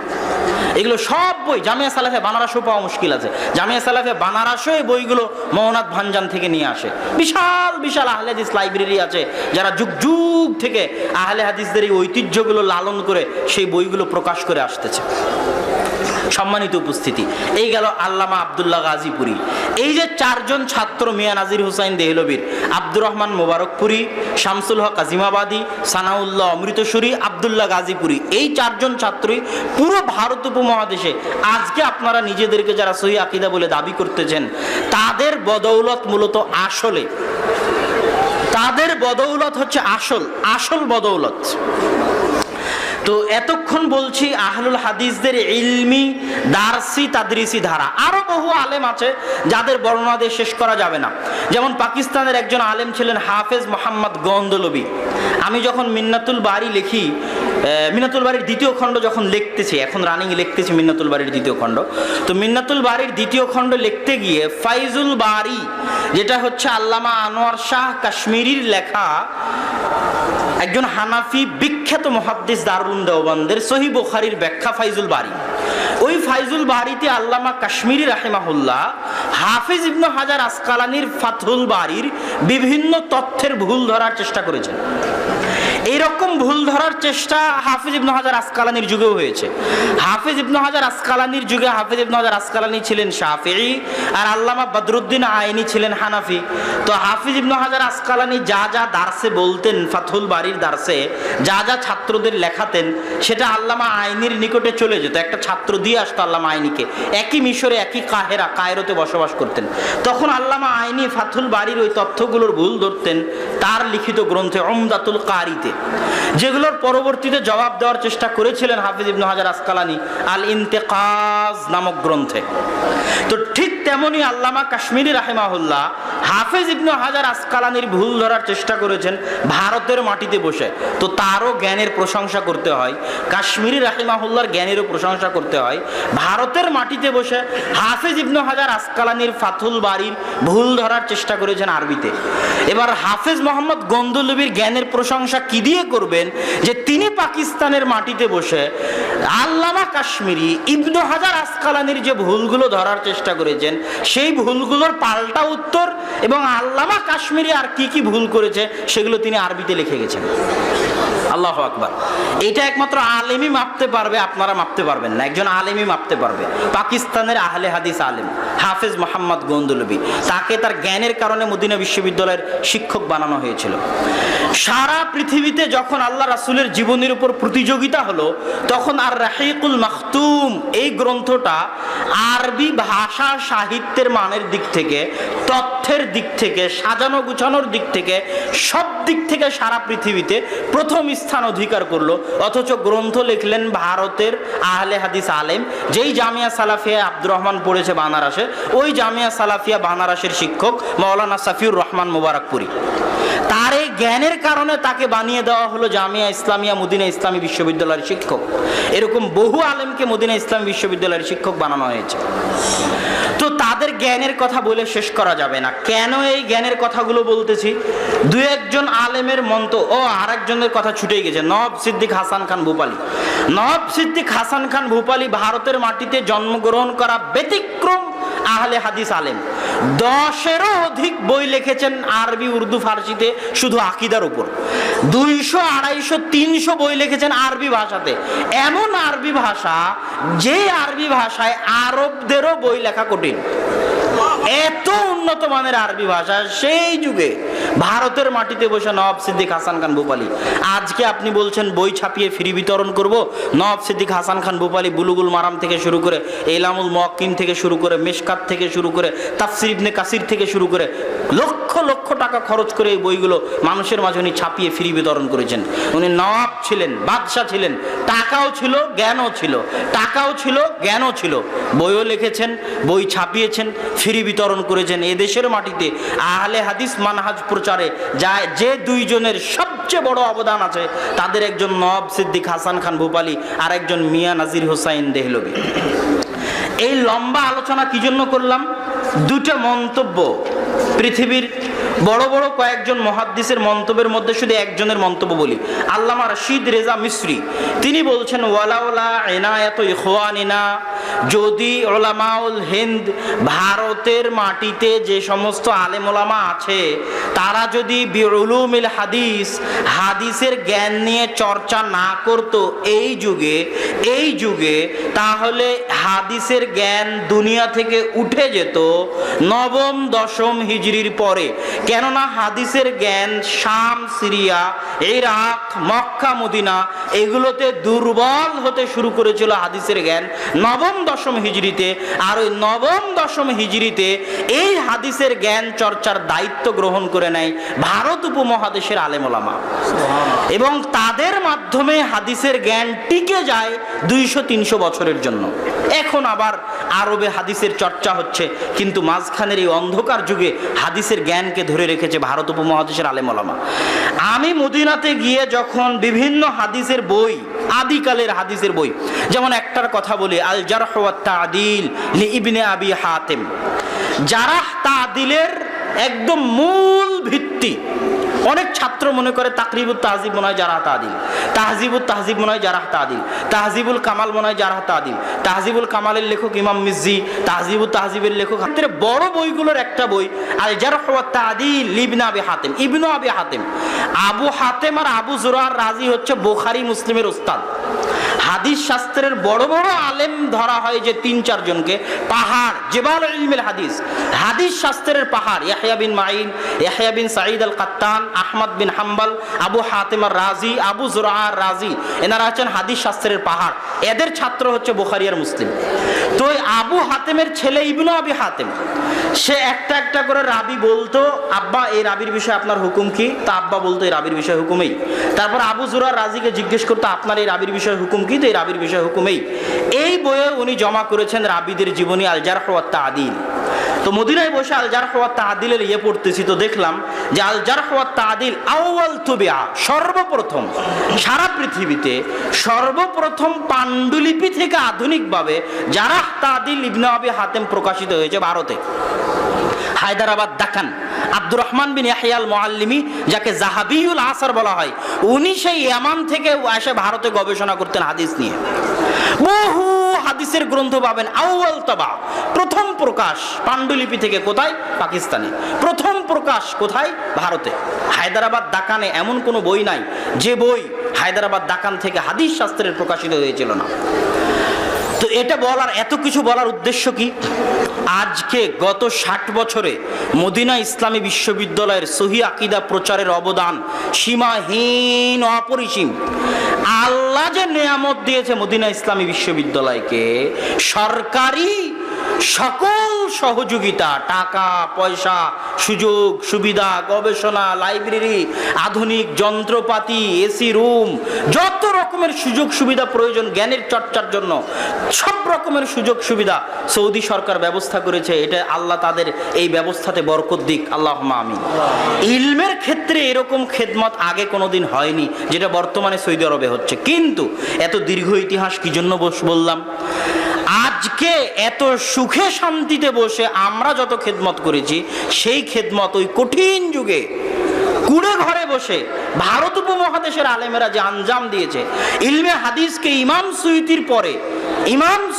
Speaker 1: এগুলো সব বই জামিয়া সালাফিয়া বানারসও পাওয়া মুশকিল আছে। জামিয়া সালাফিয়া বানারসও এই বইগুলো মৌনাত ভাঞ্জান থেকে নিয়ে আসে। বিশাল বিশাল আহলে হাদিস লাইব্রেরি আছে, যারা যুগ যুগ থেকে আহলে হাদিসদের এই ঐতিহ্যগুলো লালন করে সেই বইগুলো প্রকাশ করে আসতেছে। সম্মানিত উপস্থিতি, এই গেল আল্লামা আব্দুল্লাহ গাজীপুরী। এই যে 4 জন ছাত্র মিয়া নাজির হুসাইন দেহলভির, আব্দুর রহমান মোবারকপুরি, শামসুল হক আজিমাবাদী, সানাউল্লাহ অমৃতসুরি, আব্দুল্লাহ গাজীপুরী, এই 4 জন ছাত্রই পুরো ভারত উপমহাদেশে আজকে আপনারা নিজেদেরকে যারা সহি আকীদা বলে দাবি করতেছেন, তাদের বদৌলত মূলত আসলে, তাদের বদৌলত হচ্ছে আসল বদৌলত। তো এতক্ষণ বলছি আহলুল হাদিসদের ইলমি দারসি তাদরিসি ধারা। আরো বহু আলেম আছে যাদের বর্ণনা দিয়ে শেষ করা যাবে না। যেমন পাকিস্তানের একজন আলেম ছিলেন হাফেজ মোহাম্মদ গন্দলবি। আমি যখন মিন্নাতুল বারি লিখি, মিন্নাতুল বাড়ির 2য় খণ্ড যখন লিখতেছি, এখন রানিং লিখতেছি মিন্নাতুল বাড়ির 2য় খণ্ড, তো মিন্নাতুল বাড়ির 2য় খণ্ড লিখতে গিয়ে ফাইজুল বারি, যেটা হচ্ছে আল্লামা আনোয়ার শাহ কাশ্মীরির লেখা, একজন হানাফি বিখ্যাত মুহাদ্দিস দারুল উলুম দেওবন্দের সহিহ বুখারীর ব্যাখ্যা ফাইজুল বারি। ওই ফাইজুল বারিতে আল্লামা কাশ্মীরি রাহিমাহুল্লাহ হাফিজ ইবনে হাজার আসকালানির ফাথুল বারির বিভিন্ন তথ্যের ভুল ধরার চেষ্টা করেছেন। এইরকম ভুল ধরার চেষ্টা হাফিজ ইবনে হাজার আসকালানির যুগেও হয়েছে। হাফিজ ইবনে হাজার আসকালানির যুগে হাফিজ ইবনে হাজার আসকালানি ছিলেন শাফিঈ আর আল্লামা বদরুদ্দিন আইনি ছিলেন হানাফি। তো হাফিজ ইবনে হাজার আসকালানি যা যা দার্সে বলতেন, ফাতহুল বারির দার্সে যা যা ছাত্রদের লেখাতেন, সেটা আল্লামা আইনির নিকটে চলে যেত। একটা ছাত্র দিয়ে আসতো আল্লামা আইনিকে, একই মিশরে একই কায়রোতে বসবাস করতেন। তখন আল্লামা আইনি ফাতহুল বারির ওই তথ্যগুলোর ভুল ধরতেন তার লিখিত গ্রন্থে উমদাতুল কারিতে, যেগুলোর পরবর্তীতে জবাব দেওয়ার চেষ্টা করেছিলেন হাফিজ ইবনে হাজার আসকালানি আল ইন্তেকাজ নামক গ্রন্থে। তো ঠিক তেমনি আল্লামা কাশ্মীরি রাহিমাহুল্লাহ হাফিজ ইবনে হাজার আসকালানির ভুল ধরার চেষ্টা করেছেন ভারতের মাটিতে বসে। তো তারও জ্ঞানের প্রশংসা করতে হয়, কাশ্মীরি রাহিমাহুল্লাহর জ্ঞানেরও প্রশংসা করতে হয়। ভারতের মাটিতে বসে হাফিজ ইবনে হাজার আসকালানির ফাতহুল বারির ভুল ধরার চেষ্টা করেছেন আরবিতে। এবার হাফিজ মোহাম্মদ গন্দুলবির জ্ঞানের প্রশংসা কি দিয়ে করবেন যে তিনি পাকিস্তানের মাটিতে বসে আল্লামা কাশ্মীরি ইবনে হাজার আসকালানির যে ভুলগুলো ধরার চেষ্টা করেছেন সেই ভুলগুলোর পাল্টা উত্তর এবং আল্লামা কাশ্মীরি আর কি কি ভুল করেছে সেগুলো তিনি আরবিতে লিখে গেছেন। আল্লাহু আকবার। এটা একমাত্র আলেমই মাপতে পারবে, আপনারা মাপতে পারবেন না। একজন আলেমই মাপতে পারবে, পাকিস্তানের আহলে হাদিস আলেম হাফেজ মোহাম্মদ গন্দুলবি। তাকে তার জ্ঞানের কারণে মদিনা বিশ্ববিদ্যালয়ের শিক্ষক বানানো হয়েছিল। সারা পৃথিবীতে যখন আল্লাহ রাসূলের জীবনের উপর প্রতিযোগিতা হলো, তখন আর রাহিকুল মাখতুম এই গ্রন্থটা আরবি ভাষা সাহিত্যের মানের দিক থেকে, তথ্যের দিক থেকে, সাজানো গুছানোর দিক থেকে, সব দিক থেকে সারা পৃথিবীতে প্রথম স্থান অধিকার করলো। অথচ গ্রন্থ লিখলেন ভারতের আহলে হাদিস আলেম, যেই জামিয়া সালাফিয়া আব্দুর রহমান পড়েছে বানারসে, ওই জামিয়া সালাফিয়া বানারসের শিক্ষক মাওলানা সাফিউর রহমান মুবারকপুরি। তার এই জ্ঞানের কারণে তাকে বানিয়ে দেওয়া হলো জামিয়া ইসলামিয়া মদিনা ইসলামী বিশ্ববিদ্যালয়ের শিক্ষক। এরকম বহু আলেমকে মদিনা ইসলামী বিশ্ববিদ্যালয়ের শিক্ষক বানানো হয়েছে। তো তাদের জ্ঞানের কথা বলে শেষ করা যাবে না। কেন এই জ্ঞানের কথাগুলো বলতেছি? দু একজন আলেমের মন্ত আরেকজনের কথা ছুটে গেছে, নওয়াব সিদ্দিক হাসান খান ভূপালী। নওয়াব সিদ্দিক হাসান খান ভূপালী ভারতের মাটিতে জন্মগ্রহণ করা ব্যতিক্রম আহলে হাদিস আলেম। 10-এরও অধিক বই লিখেছেন আরবি, উর্দু, ফার্সিতে, শুধু আকীদার উপর। 200, 250, 300 বই লিখেছেন আরবি ভাষাতে। এমন আরবি ভাষা যে আরবি ভাষায় আরবদেরও বই লেখা কঠিন। এত উন্নত মানের আরবি ভাষা সেই যুগে ভারতের মাটিতে বসে নওয়াব সিদ্দিক হাসান খান ভূপালী। আজকে আপনি বলছেন বই ছাপিয়ে ফ্রি বিতরণ করব। নওয়াব সিদ্দিক হাসান খান ভূপালী বুলুগুল মারাম থেকে শুরু করে, ইলামুল মুওয়াক্কিন থেকে শুরু করে, মিশকাত থেকে শুরু করে, তাফসীর ইবনে কাসির থেকে শুরু করে লক্ষ লক্ষ টাকা খরচ করে এই বইগুলো মানুষের মাঝে উনি ছাপিয়ে ফ্রি বিতরণ করেছেন। উনি নওয়াব ছিলেন, বাদশাহ ছিলেন, টাকাও ছিল, জ্ঞানও ছিল। টাকাও ছিল, জ্ঞানও ছিল। বইও লিখেছেন, বই ছাপিয়েছেন, ফ্রি বিতরণ করেছেন। এদেশের মাটিতে আহলে হাদিস মানহাজ প্রচারে যে দুইজনের সবচেয়ে বড় অবদান আছে, তাদের একজন নওয়াব সিদ্দিক হাসান খান ভূপালী আর একজন মিয়া নাজির হোসাইন দেহলভী। এই লম্বা আলোচনা কি জন্য করলাম? দুটো মন্তব্য, পৃথিবীর বড় বড় কয়েকজন মুহাদ্দিসের মন্তব্যের মধ্যে শুধু একজনের মন্তব্য বলি। আল্লামা রশিদ রেজা মিসরি তিনি বলছেন, ওয়ালাউলা ইনায়াত ইখওয়ানিনা, যদি উলামাউল হিন্দ ভারতের মাটিতে যে সমস্ত আলেম ওলামা আছে তারা যদি বিউলুমিল হাদিস, হাদিসের জ্ঞান নিয়ে চর্চা না করত এই যুগে, তাহলে হাদিসের জ্ঞান দুনিয়া থেকে উঠে যেত 9ম 10ম হিজরির পরে। কেননা হাদিসের জ্ঞান শাম, সিরিয়া, ইরাক, মক্কা, মদিনা এগুলোতে দুর্বল হতে শুরু করেছিল হাদিসের জ্ঞান 9ম 10ম হিজরিতে। আর ওই 9ম 10ম হিজরিতে এই হাদিসের জ্ঞান চর্চার দায়িত্ব গ্রহণ করে নেয় ভারত উপমহাদেশের আলেম ওলামা, এবং তাদের মাধ্যমে হাদিসের জ্ঞান টিকে যায় 200-300 বছরের জন্য। এখন আবার আরবে হাদিসের চর্চা হচ্ছে, কিন্তু মাঝখানের এই অন্ধকার যুগে হাদিসের জ্ঞানকে ধরে রেখেছে ভারত উপমহাদেশের আলেম ওলামা। আমি মদিনাতে গিয়ে যখন বিভিন্ন হাদিসের বই, আদিকালের হাদিসের বই, যেমন একটার কথা বলি, আল জারহ ওয়াত তা'দীল লি ইবনে আবি হাতিম, জারাহ তা'দীলের একদম মূল ভিত্তি। অনেক ছাত্র মনে করে তাকরিবুত তাহজিব মনে হয় জারাহ তা'দীল, তাহজিবুল তাহজিব মনে হয় জারাহ তাদিল, তাহজিবুল কামাল মনে হয় জারাহ তাদিল। তাহজিবুল কামালের লেখক ইমাম মিজ্জি, তাহজিবুল তাহজিবের লেখক বড় বইগুলোর একটা বই আল জারহ ওয়াত তাদিল ইবনে আবি হাতিম। ইবনে আবি হাতিম, আবু হাতিম আর আবু জুরআর রাজি হচ্ছে বুখারী মুসলিমের উস্তাদ। হাদিস শাস্ত্রের বড় বড় আলেম ধরা হয় যে ৩-৪ জনকে, পাহাড় জেবাল ইলমিল হাদিস, হাদিস শাস্ত্রের পাহাড়, ইয়াহইয়া বিন মাঈন, ইয়াহইয়া বিন সাঈদ আল কাত্তান, আহমদ বিন হাম্বল, আবু হাতিম আর রাজি, আবু জুরআর রাজি, এনারা হচ্ছেন হাদিস শাস্ত্রের পাহাড়। এদের ছাত্র হচ্ছে বুখারী আর মুসলিম। তো আবু হাতিমের ছেলে ইবনে আবি হাতিম, সে একটা একটা করে রাবি বলতো, আব্বা এই রাবির বিষয়ে আপনার হুকুম কি? তা আব্বা বলতো এই রাবির বিষয়ে হুকুমেই। তারপর আবু জুরআর রাজিকে জিজ্ঞেস করতো আপনার এই রাবির বিষয়ে হুকুম কি? তো এই রাবির বিষয়ে হুকুমেই। এই বইয়ে উনি জমা করেছেন রাবিদের জীবনী আল জারহ ওয়াত তাদিল। তো মদিনায় বসে আল জারহ ওয়াত তাদিলের পড়তেছি, তো দেখলাম যে আল জারহ ওয়াত তাদিল আউয়াল তুবিআ, সর্বপ্রথম সারা পৃথিবীতে সর্বপ্রথম পাণ্ডুলিপি থেকে আধুনিকভাবে জারাহ তাদিল ইবনে আবি হাতিম প্রকাশিত হয়েছে ভারতে, হায়দ্রাবাদ দাকান। আব্দুর রহমান বিন ইয়াহইয়া আল মুআল্লিমি, যাকে জাহাবিউল আসর বলা হয়, উনি সেই ইয়ামান থেকে এসে ভারতে গবেষণা করতেন হাদিস নিয়ে। বহু হাদিসের গ্রন্থ পাবেন। আউয়াল তাবা, প্রথম প্রকাশ পাণ্ডুলিপি থেকে কোথায়? পাকিস্তানে। প্রথম প্রকাশ কোথায়? ভারতে, হায়দ্রাবাদ দাকানে। এমন কোনো বই নাই যে বই হায়দ্রাবাদ দাকান থেকে হাদিস শাস্ত্রের প্রকাশিত হয়েছিল না। তো এটা বলার, এত কিছু বলার উদ্দেশ্য কি? আজকে গত 60 বছরে মদিনা ইসলামী বিশ্ববিদ্যালয়ের সহি আকীদা প্রচারের অবদান সীমাহীন, অপরিসীম। আল্লাহ যে নেয়ামত দিয়েছে মদিনা ইসলামী বিশ্ববিদ্যালয়কে, সরকারি সকল সহযোগিতা, টাকা পয়সা, সুযোগ সুবিধা, গবেষণা, লাইব্রেরি, আধুনিক যন্ত্রপাতি, এসি রুম, যত রকমের সুযোগ সুবিধা প্রয়োজন জ্ঞানের চর্চার জন্য, সব রকমের সুযোগ সুবিধা সৌদি সরকার ব্যবস্থা করেছে। এটা আল্লাহ তাদের এই ব্যবস্থাতে বরকত দিক, আল্লাহুম্মা আমিন। ইলমের ক্ষেত্রে এরকম খেদমত আগে কোনোদিন হয়নি যেটা বর্তমানে সৌদি আরবে হচ্ছে। কিন্তু এত দীর্ঘ ইতিহাস কি জন্য বললাম? আজকে এত সুখে শান্তিতে বসে আমরা যত খেদমত করেছি, সেই খেদমত ওই কঠিন যুগে কুড়ে ঘরে বসে ভারত উপমহাদেশের আলেমেরা যে আঞ্জাম দিয়েছে, ইলমে হাদিসকে ইমাম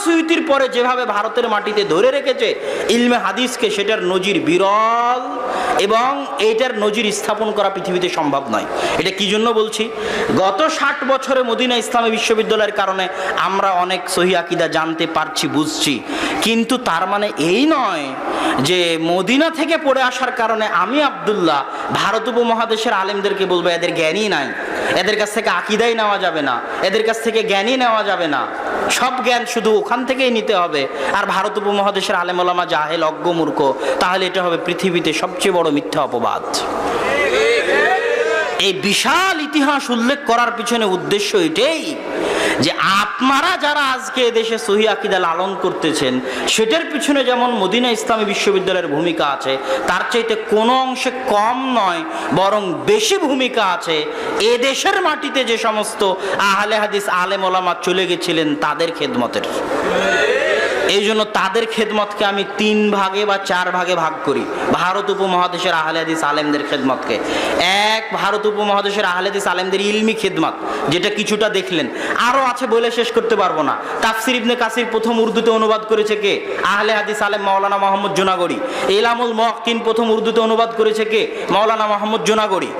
Speaker 1: সুয়ুতির পরে যেভাবে ভারতের মাটিতে ধরে রেখেছে ইলমে হাদিসকে, সেটার নজির বিরল, এবং এইটার নজির স্থাপন করা পৃথিবীতে সম্ভব নয়। এটা কি জন্য বলছি? গত 60 বছরে মদিনা ইসলামী বিশ্ববিদ্যালয়ের কারণে আমরা অনেক সহি আকীদা জানতে পারছি, বুঝছি। কিন্তু তার মানে এই নয় যে মদিনা থেকে পড়ে আসার কারণে আমি আব্দুল্লাহ ভারত উপমহাদেশের আলেমদেরকে বলবো এদের জ্ঞানই নাই, এদের কাছ থেকে আকীদাই নেওয়া যাবে না, এদের কাছ থেকে জ্ঞানই নেওয়া যাবে না, সব জ্ঞান শুধু ওখান থেকেই নিতে হবে। আর ভারত উপমহাদেশের আলেম ওলামা জাহেল, অজ্ঞ, মূর্খ, তাহলে এটা হবে পৃথিবীতে সবচেয়ে বড় মিথ্যা অপবাদ। এই বিশাল ইতিহাস উল্লেখ করার পিছনে উদ্দেশ্য এটাই যে আপনারা যারা আজকে এদেশে সহি আকীদা লালন করতেছেন, সেটার পিছনে যেমন মদিনা ইসলামী বিশ্ববিদ্যালয়ের ভূমিকা আছে, তার চাইতে কোনো অংশে কম নয়, বরং বেশি ভূমিকা আছে এদেশের মাটিতে যে সমস্ত আহলে হাদিস আলেম ওলামা চলে গেছিলেন তাদের খেদমতের। এই জন্য তাদের খেদমতকে আমি 3 ভাগে বা 4 ভাগে ভাগ করি। ভারত উপমহাদেশের আহলে হাদিস আলেমদের খেদমতকে, এক, ভারত উপমহাদেশের আহলে হাদিস আলেমদের ইলমি খেদমত, যেটা কিছুটা দেখলেন, আরো আছে বলে শেষ করতে পারবো না। তাফসির ইবনে কাসির প্রথম উর্দুতে অনুবাদ করেছে কে? আহলে হাদিস আলেম মাওলানা মোহাম্মদ জুনাগড়ি। ইলামুল মুওয়াক্কিন প্রথম উর্দুতে অনুবাদ করেছে কে? মাওলানা মোহাম্মদ জুনাগড়ি।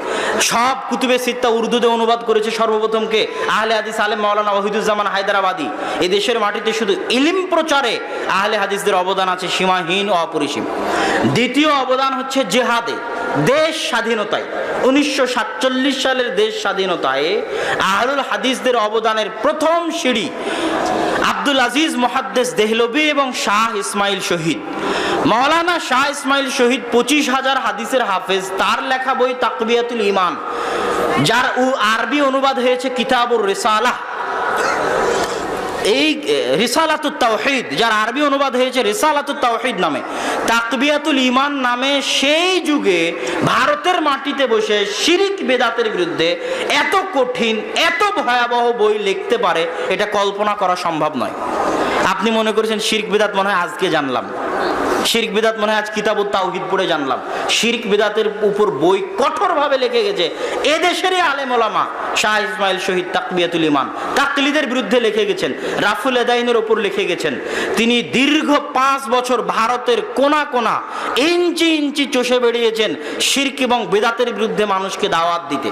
Speaker 1: সব কুতুবে সিত্তা উর্দুতে অনুবাদ করেছে সর্বপ্রথম কে? আহলে হাদিস আলেম মাওলানা ওয়াহিদুজ্জামান হায়দ্রাবাদী। এই দেশের মাটিতে শুধু ইলম প্রচারে আহলে হাদিসদের অবদান আছে সীমাহীন ও অপরিসীম। দ্বিতীয় অবদান হচ্ছে জিহাদে, দেশ স্বাধীনতায়। 1947 সালের দেশ স্বাধীনতায় আহলুল হাদিসদের অবদানের প্রথম সিঁড়ি আব্দুল আজিজ মুহাদ্দিস দেহলভী এবং শাহ ইসমাইল শহীদ। মাওলানা শাহ ইসমাইল শহীদ 25,000 হাদিসের হাফেজ। তার লেখা বই তাকবিয়াতুল ঈমান, যার আরবি অনুবাদ হয়েছে কিতাবুর রিসালাহ। এই রিসালাতুত তাওহীদ, যার আরবি অনুবাদ হয়েছে রিসালাতুত তাওহীদ নামে, তাকবিয়াতুল ঈমান নামে, সেই যুগে ভারতের মাটিতে বসে শিরক বেদাতের বিরুদ্ধে এত কঠিন, এত ভয়াবহ বই লিখতে পারে, এটা কল্পনা করা সম্ভব নয়। আপনি মনে করেছেন শিরক বেদাত মনে হয় আজকে জানলাম, শিরক বিদাত মনে হয় আজ কিতাবুত তাওহীদ পড়ে জানলাম। শিরক বিদাতের উপর বই কঠোরভাবে লিখে গেছে এদেশেরই আলেম ওলামা। শাহ ইসমাইল শহীদ তাকবিয়াতুল ইমান তাকলিদের বিরুদ্ধে লিখে গেছেন, রাফুল এদাইনের উপর লিখে গেছেন। তিনি দীর্ঘ 5 বছর ভারতের কোনা কোনা ইঞ্চি ইঞ্চি চষে বেরিয়েছেন শিরক এবং বিদাতের বিরুদ্ধে মানুষকে দাওয়াত দিতে।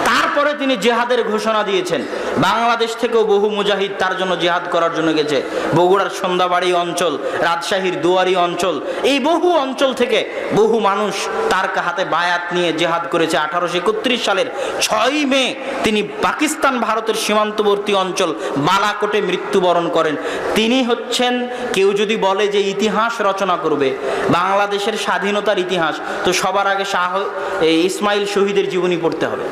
Speaker 1: তারপরে তিনি জিহাদের ঘোষণা দিয়েছেন। বাংলাদেশ থেকেও বহু মুজাহিদ তার জন্য জিহাদ করার জন্য গেছে। বগুড়ার সন্ধ্যাবাড়ি অঞ্চল, রাজশাহীর দুয়ারি অঞ্চল, এই বহু অঞ্চল থেকে বহু মানুষ তার হাতে বায়াত নিয়ে জিহাদ করেছে। 1831 সালের 6 মে তিনি পাকিস্তান ভারতের সীমান্তবর্তী অঞ্চল বালাকোটে মৃত্যুবরণ করেন। তিনি হচ্ছেন, কেউ যদি বলে যে ইতিহাস রচনা করবে বাংলাদেশের স্বাধীনতার ইতিহাস, তো সবার আগে শাহ ইসমাইল শহীদের জীবনী পড়তে হবে।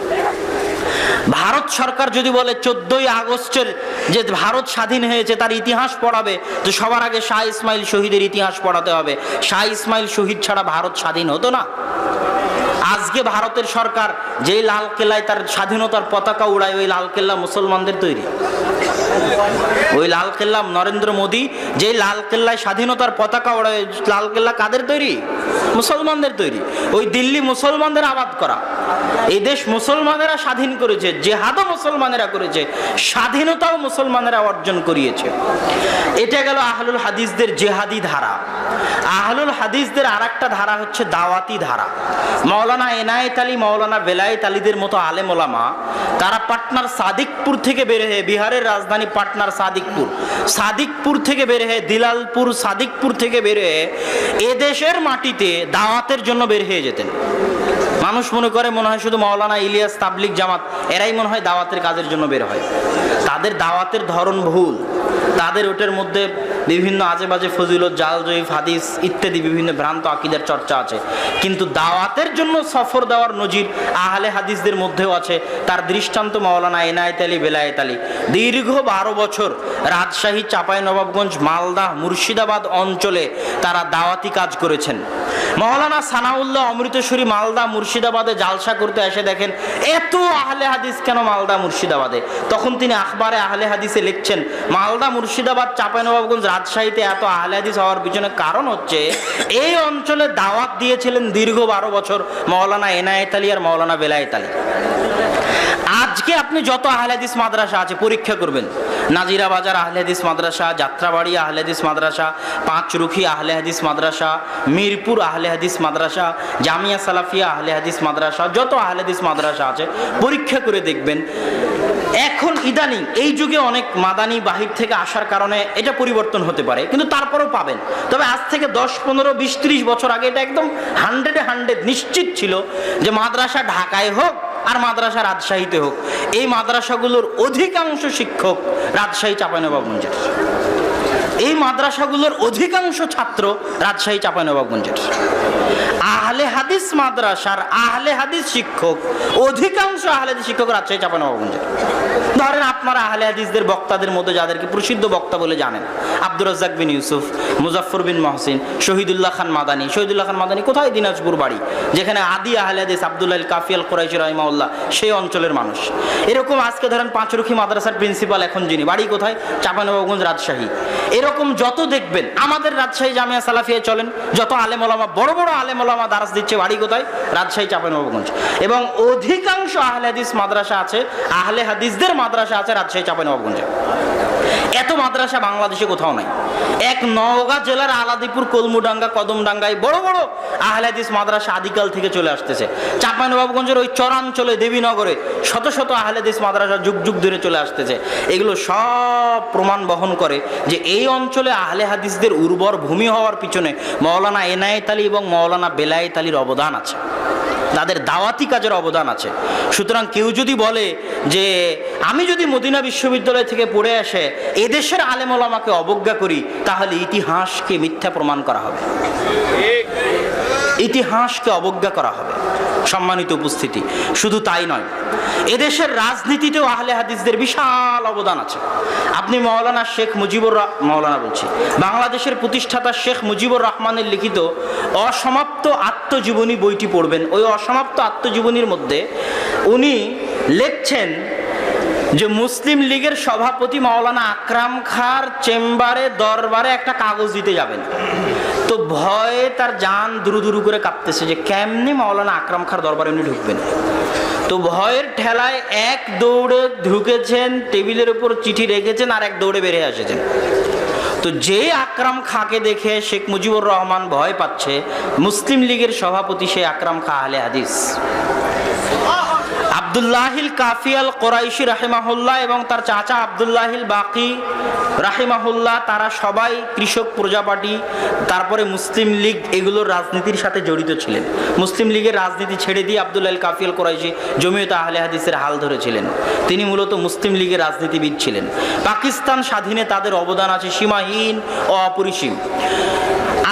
Speaker 1: ভারত সরকার যদি বলে 14ই আগস্টের যে ভারত স্বাধীন হয়েছে তার ইতিহাস পড়াবে, তো সবার আগে শাহ ইসমাইল শহীদের ইতিহাস পড়াতে হবে। শাহ ইসমাইল শহীদ ছাড়া ভারত স্বাধীন হতো না। আজকে ভারতের সরকার যেই লাল কেল্লায় তার স্বাধীনতার পতাকা উড়ায়, ওই লাল কেল্লা মুসলমানদের তৈরি। ওই লাল কেল্লা নরেন্দ্র মোদী যে লাল কেল্লায় স্বাধীনতার পতাকা ওড়ায়, লাল কেল্লা কাদের তৈরি? মুসলমানদের তৈরি। ওই দিল্লি মুসলমানদের আবাদ করা। এই দেশ মুসলমানেরা স্বাধীন করেছে, জেহাদও মুসলমানেরা করেছে, স্বাধীনতাও মুসলমানেরা অর্জন করিয়েছে। এটা গেল আহলুল হাদিসদের জেহাদি ধারা। আহলুল হাদিসদের আর একটা ধারা হচ্ছে দাওয়াতি ধারা। মাওলানা এনায়েত আলী, মাওলানা বেলায়েত আলীদের মতো আলেম ওলামা তারা পাটনার সাদিকপুর থেকে বের হয়ে, বিহারের রাজধানী পাটনার সাদিকপুর থেকে বের হয়ে, দিলালপুর সাদিকপুর থেকে বের হয়ে এদেশের মাটিতে দাওয়াতের জন্য বের হয়ে যেতেন। মানুষ মনে হয় শুধু মাওলানা ইলিয়াস, তাবলিগ জামাত এরাই মনে হয় দাওয়াতের কাজের জন্য বের হয়। তাদের দাওয়াতের ধরন ভুল। তাদের ওটার মধ্যে বিভিন্ন আজে বাজে ফজিলত, জাল জয়ীফ হাদিস ইত্যাদি বিভিন্ন ভ্রান্ত আকীদার চর্চা আছে। কিন্তু দাওয়াতের জন্য সফর দেওয়ার নজির আহলে হাদিসদের মধ্যেও আছে। তার দৃষ্টান্ত মাওলানা এনায়েত আলী, বেলায়েত আলী দীর্ঘ 12 বছর রাজশাহী, চাঁপাইনবাবগঞ্জ, মালদা, মুর্শিদাবাদ অঞ্চলে তারা দাওয়াতি কাজ করেছেন। মাওলানা সানাউল্লাহ অমৃতসরী মালদা, মুর্শিদাবাদে জালসা করতে এসে দেখেন এত আহলে হাদিস কেন মালদা, মুর্শিদাবাদে। তখন তিনি আখবারে আহলে হাদিসে লিখছেন, মালদা, মুর্শিদাবাদ, চাঁপাইনবাবগঞ্জ, রাজশাহীতে এত আহলে হাদিস হওয়ার পিছনে কারণ হচ্ছে এই অঞ্চলে দাওয়াত দিয়েছিলেন দীর্ঘ 12 বছর মাওলানা এনায়েত আলী আর মাওলানা বেলায়েত আলী। আজকে আপনি যত আহলে হাদিস মাদ্রাসা আছে পরীক্ষা করবেন, নাজিরা বাজার আহলে হাদিস মাদ্রাসা, যাত্রাবাড়ি আহলে হাদিস মাদ্রাসা, পাঁচরুখি আহলে হাদিস মাদ্রাসা, মিরপুর আহলে হাদিস মাদ্রাসা, জামিয়া সালাফিয়া আহলে হাদিস মাদ্রাসা, যত আহলে হাদিস মাদ্রাসা আছে পরীক্ষা করে দেখবেন। এখন ইদানিং এই যুগে অনেক মাদানি বাহির থেকে আসার কারণে এটা পরিবর্তন হতে পারে, কিন্তু তারপরেও পাবেন। তবে আজ থেকে 10, 15, 20, 30 বছর আগে এটা একদম 100% নিশ্চিত ছিল যে মাদ্রাসা ঢাকায় হোক আর মাদ্রাসা রাজশাহীতে হোক, এই মাদ্রাসাগুলোর অধিকাংশ শিক্ষক রাজশাহী, চাঁপাইনবাবগঞ্জের। এই মাদ্রাসাগুলোর অধিকাংশ ছাত্র রাজশাহী, চাঁপাইনবাবগঞ্জের। আহলে হাদিস মাদ্রাসার আহলে হাদিস শিক্ষক, অধিকাংশ আহলে হাদিস শিক্ষক রাজশাহী, চাঁপাইনবাবগঞ্জের। ধরেন আপনারা আহলে হাদিসদের বক্তাদের মধ্যে যাদেরকে প্রসিদ্ধ বক্তা বলে জানেন, আব্দুর রাজ্জাক বিন ইউসুফ, মুজাফফর বিন মহসিন, শহীদুল্লাহ খান মাদানী। শহীদুল্লাহ খান মাদানী কোথায়? দিনাজপুর বাড়ি, যেখানে আদি আহলে হাদিস আব্দুল্লাহ কাফি আল কুরাইশি রাহিমাহুল্লাহ সেই অঞ্চলের মানুষ। এরকম আজকে ধরেন পাঁচরুখি মাদ্রাসার প্রিন্সিপাল এখন যিনি, বাড়ি কোথায়? চাঁপাইনবাবগঞ্জ, রাজশাহী। এরকম যত দেখবেন আমাদের রাজশাহী জামিয়া সালাফিয়ায় চলেন, যত আলেম ওলামা, বড় বড় আলেম ওলামা দারাস দিচ্ছে, বাড়ি কোথায়? রাজশাহী, চাঁপাইনবাবগঞ্জ। এবং অধিকাংশ আহলে হাদিস মাদ্রাসা আছে, আহলে হাদিসদের মাদ্রাসা আছে রাজশাহী, চাঁপাইনবাবগঞ্জে। এত মাদ্রাসা বাংলাদেশে কোথাও নাই। এক নওগাঁ জেলার আলাদিপুর, কলমুডাঙ্গা, কদমডাঙ্গায় বড় বড় আহলে হাদিস মাদ্রাসা আদিকাল থেকে চলে আসতেছে। চাঁপাইনবাবগঞ্জের ওই চরাঞ্চলে, দেবীনগরে শত শত আহলে হাদিস মাদ্রাসা যুগ যুগ ধরে চলে আসতেছে। এগুলো সব প্রমাণ বহন করে যে এই অঞ্চলে আহলে হাদিসদের উর্বর ভূমি হওয়ার পিছনে মাওলানা এনায়েত আলী এবং মাওলানা বেলায়েত আলীর অবদান আছে, তাদের দাওয়াতি কাজের অবদান আছে। সুতরাং কেউ যদি বলে যে আমি যদি মদিনা বিশ্ববিদ্যালয় থেকে পড়ে আসে এদেশের আলেম ওলামাকে অবজ্ঞা করি, তাহলে ইতিহাসকে মিথ্যা প্রমাণ করা হবে, ইতিহাসকে অবজ্ঞা করা হবে। সম্মানিত উপস্থিতি, শুধু তাই নয়, এদেশের রাজনীতিতেও আহলে হাদিসদের বিশাল অবদান আছে। আপনি মাওলানা শেখ মুজিবুর মাওলানা বলছি বাংলাদেশের প্রতিষ্ঠাতা শেখ মুজিবুর রহমানের লিখিত অসমাপ্ত আত্মজীবনী বইটি পড়বেন। ওই অসমাপ্ত আত্মজীবনীর মধ্যে উনি লিখছেন যে মুসলিম লীগের সভাপতি মাওলানা আকরাম খাঁর চেম্বারে, দরবারে একটা কাগজ দিতে যাবেন। তো তো ভয়ে তার জান দুরু দুরু করে কাঁপতেছে যে কেমনি মাওলানা আকরাম খাঁর দরবারে এমনি ঢুকবেন। তো ভয়ের ঠেলায় এক দৌড়ে ঢুকেছেন, টেবিলের উপর চিঠি রেখেছেন, আর এক দৌড়ে বেরিয়ে এসেছেন। তো যে আকরাম খাঁকে দেখে শেখ মুজিবুর রহমান ভয় পাচ্ছে, মুসলিম লীগের সভাপতি সেই আকরাম খাঁ আহলে হাদিস আব্দুল্লাহিল কাফি আল কোরাইশি রাহিমাহুল্লাহ এবং তার চাচা আব্দুল্লাহিল বাকি রাহিমাহুল্লাহ, তারা সবাই কৃষক প্রজা পার্টি, তারপরে মুসলিম লীগ, এগুলোর রাজনীতির সাথে জড়িত ছিলেন। মুসলিম লীগের রাজনীতি ছেড়ে দিয়ে আব্দুল্লাহিল কাফি আল কোরাইশি জমিয়ত আহলে হাদিসের হাল ধরেছিলেন। তিনি মূলত মুসলিম লীগের রাজনীতিবিদ ছিলেন। পাকিস্তান স্বাধীনে তাদের অবদান আছে সীমাহীন ও অপরিসীম।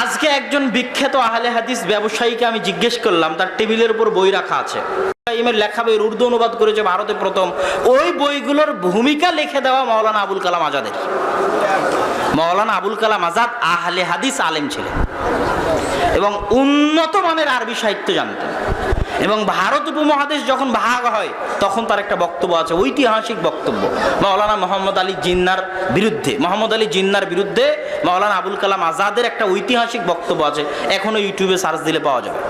Speaker 1: আজকে একজন বিখ্যাত আহলে হাদিস ব্যবসায়ীকে আমি জিজ্ঞেস করলাম, তার টেবিলের উপর বই রাখা আছে, লেখা বইয়ের উর্দু অনুবাদ করেছে ভারতে প্রথম, ওই বইগুলোর ভূমিকা লিখে দেওয়া মাওলানা আবুল কালাম আজাদের। মাওলানা আবুল কালাম আজাদ আহলে হাদিস আলেম ছিলেন এবং উন্নত মানের আরবি সাহিত্য জানতেন। এবং ভারত উপমহাদেশ যখন ভাগ হয় তখন তার একটা বক্তব্য আছে, ঐতিহাসিক বক্তব্য, মাওলানা মোহাম্মদ আলী জিন্নার বিরুদ্ধে। মোহাম্মদ আলী জিন্নার বিরুদ্ধে মাওলানা আবুল কালাম আজাদের একটা ঐতিহাসিক বক্তব্য আছে, এখনো ইউটিউবে সার্চ দিলে পাওয়া যাবে।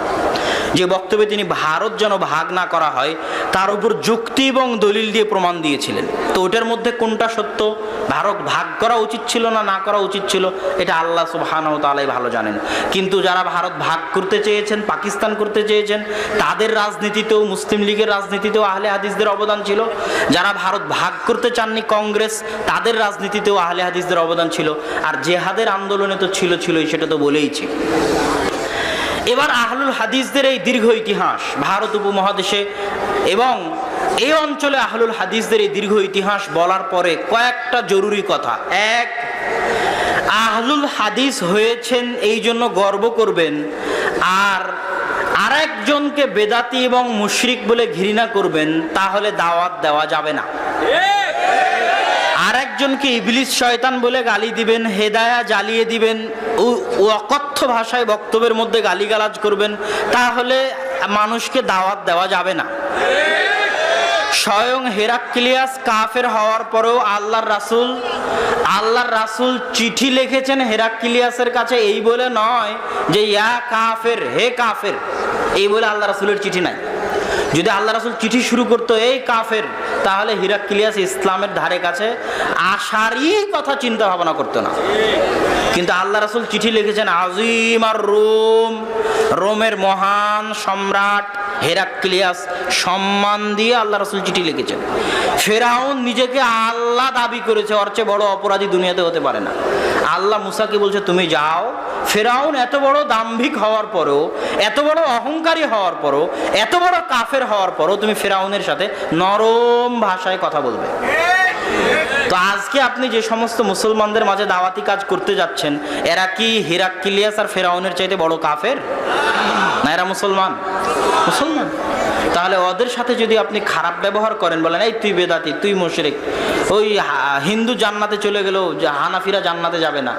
Speaker 1: যে বক্তব্যে তিনি ভারত যেন ভাগ না করা হয় তার উপর যুক্তি এবং দলিল দিয়ে প্রমাণ দিয়েছিলেন। তো ওটার মধ্যে কোনটা সত্য, ভারত ভাগ করা উচিত ছিল না করা উচিত ছিল, এটা আল্লাহ সুবহানাহু ওয়া তাআলাই ভালো জানেন। কিন্তু যারা ভারত ভাগ করতে চেয়েছেন, পাকিস্তান করতে চেয়েছেন, তাদের রাজনীতিতেও, মুসলিম লীগের রাজনীতিতেও আহলে হাদিসদের অবদান ছিল। যারা ভারত ভাগ করতে চাননি, কংগ্রেস, তাদের রাজনীতিতেও আহলে হাদিসদের অবদান ছিল। আর জেহাদের আন্দোলনে তো ছিলই, সেটা তো বলেইছি। এবার আহলুল হাদিসদের এই দীর্ঘ ইতিহাস ভারত উপমহাদেশে এবং এই অঞ্চলে আহলুল হাদিসদের এই দীর্ঘ ইতিহাস বলার পরে কয়েকটা জরুরি কথা। এক, আহলুল হাদিস হয়েছেন এই জন্য গর্ব করবেন, আর আরেকজনকে বেদাতি এবং মুশরিক বলে ঘৃণা করবেন, তাহলে দাওয়াত দেওয়া যাবে না। আরেকজনকে ইবলিস শয়তান বলে গালি দিবেন, হেদায়া জ্বালিয়ে দিবেন, অকথ্য ভাষায় বক্তব্যের মধ্যে গালিগালাজ করবেন, তাহলে মানুষকে দাওয়াত দেওয়া যাবে না। স্বয়ং হেরাক্লিয়াস কাফের হওয়ার পরেও আল্লাহর রাসূল চিঠি লিখেছেন হেরাক্লিয়াসের কাছে, এই বলে নয় যে ইয়া কাফের, হে কাফের, এই বলে আল্লাহ রাসূলের চিঠি নাই। যদি আল্লাহ রাসূল চিঠি শুরু করতো এই কাফের, তাহলে হিরাক্লিয়াস ইসলামের ধারে কাছে আসারই কথা চিন্তা ভাবনা করতো না। কিন্তু আল্লাহ রাসূল চিঠি লিখেছেন আজিম আর রোমের মহান সম্রাট হেরাক্লিয়াস, সম্মান দিয়ে আল্লাহ রাসূল চিঠি লিখেছেন। ফেরাউন নিজেকে আল্লাহ দাবি করেছে, ওর চেয়ে বড় অপরাধী দুনিয়াতে হতে পারে না। আল্লাহ মুসাকে বলছে তুমি যাও। ফেরাউন এত বড় দাম্ভিক হওয়ার পরেও, এত বড় অহংকারী হওয়ার পরও, এত বড় কাফের হওয়ার পরও তুমি ফেরাউনের সাথে নরম ভাষায় কথা বলবে। তো আজকে আপনি যে সমস্ত মুসলমানদের মাঝে দাওয়াতি কাজ করতে যাচ্ছেন, এরা কি হিরাক্লিয়াস আর ফেরাউনের চাইতে বড় কাফের না? এরা মুসলমান। তাহলে ওদের সাথে যদি আপনি খারাপ ব্যবহার করেন, বলেন এই তুই বেদাতি, তুই মুশরিক, ওই হিন্দু জান্নাতে চলে গেলেও হানাফিরা জান্নাতে যাবে না,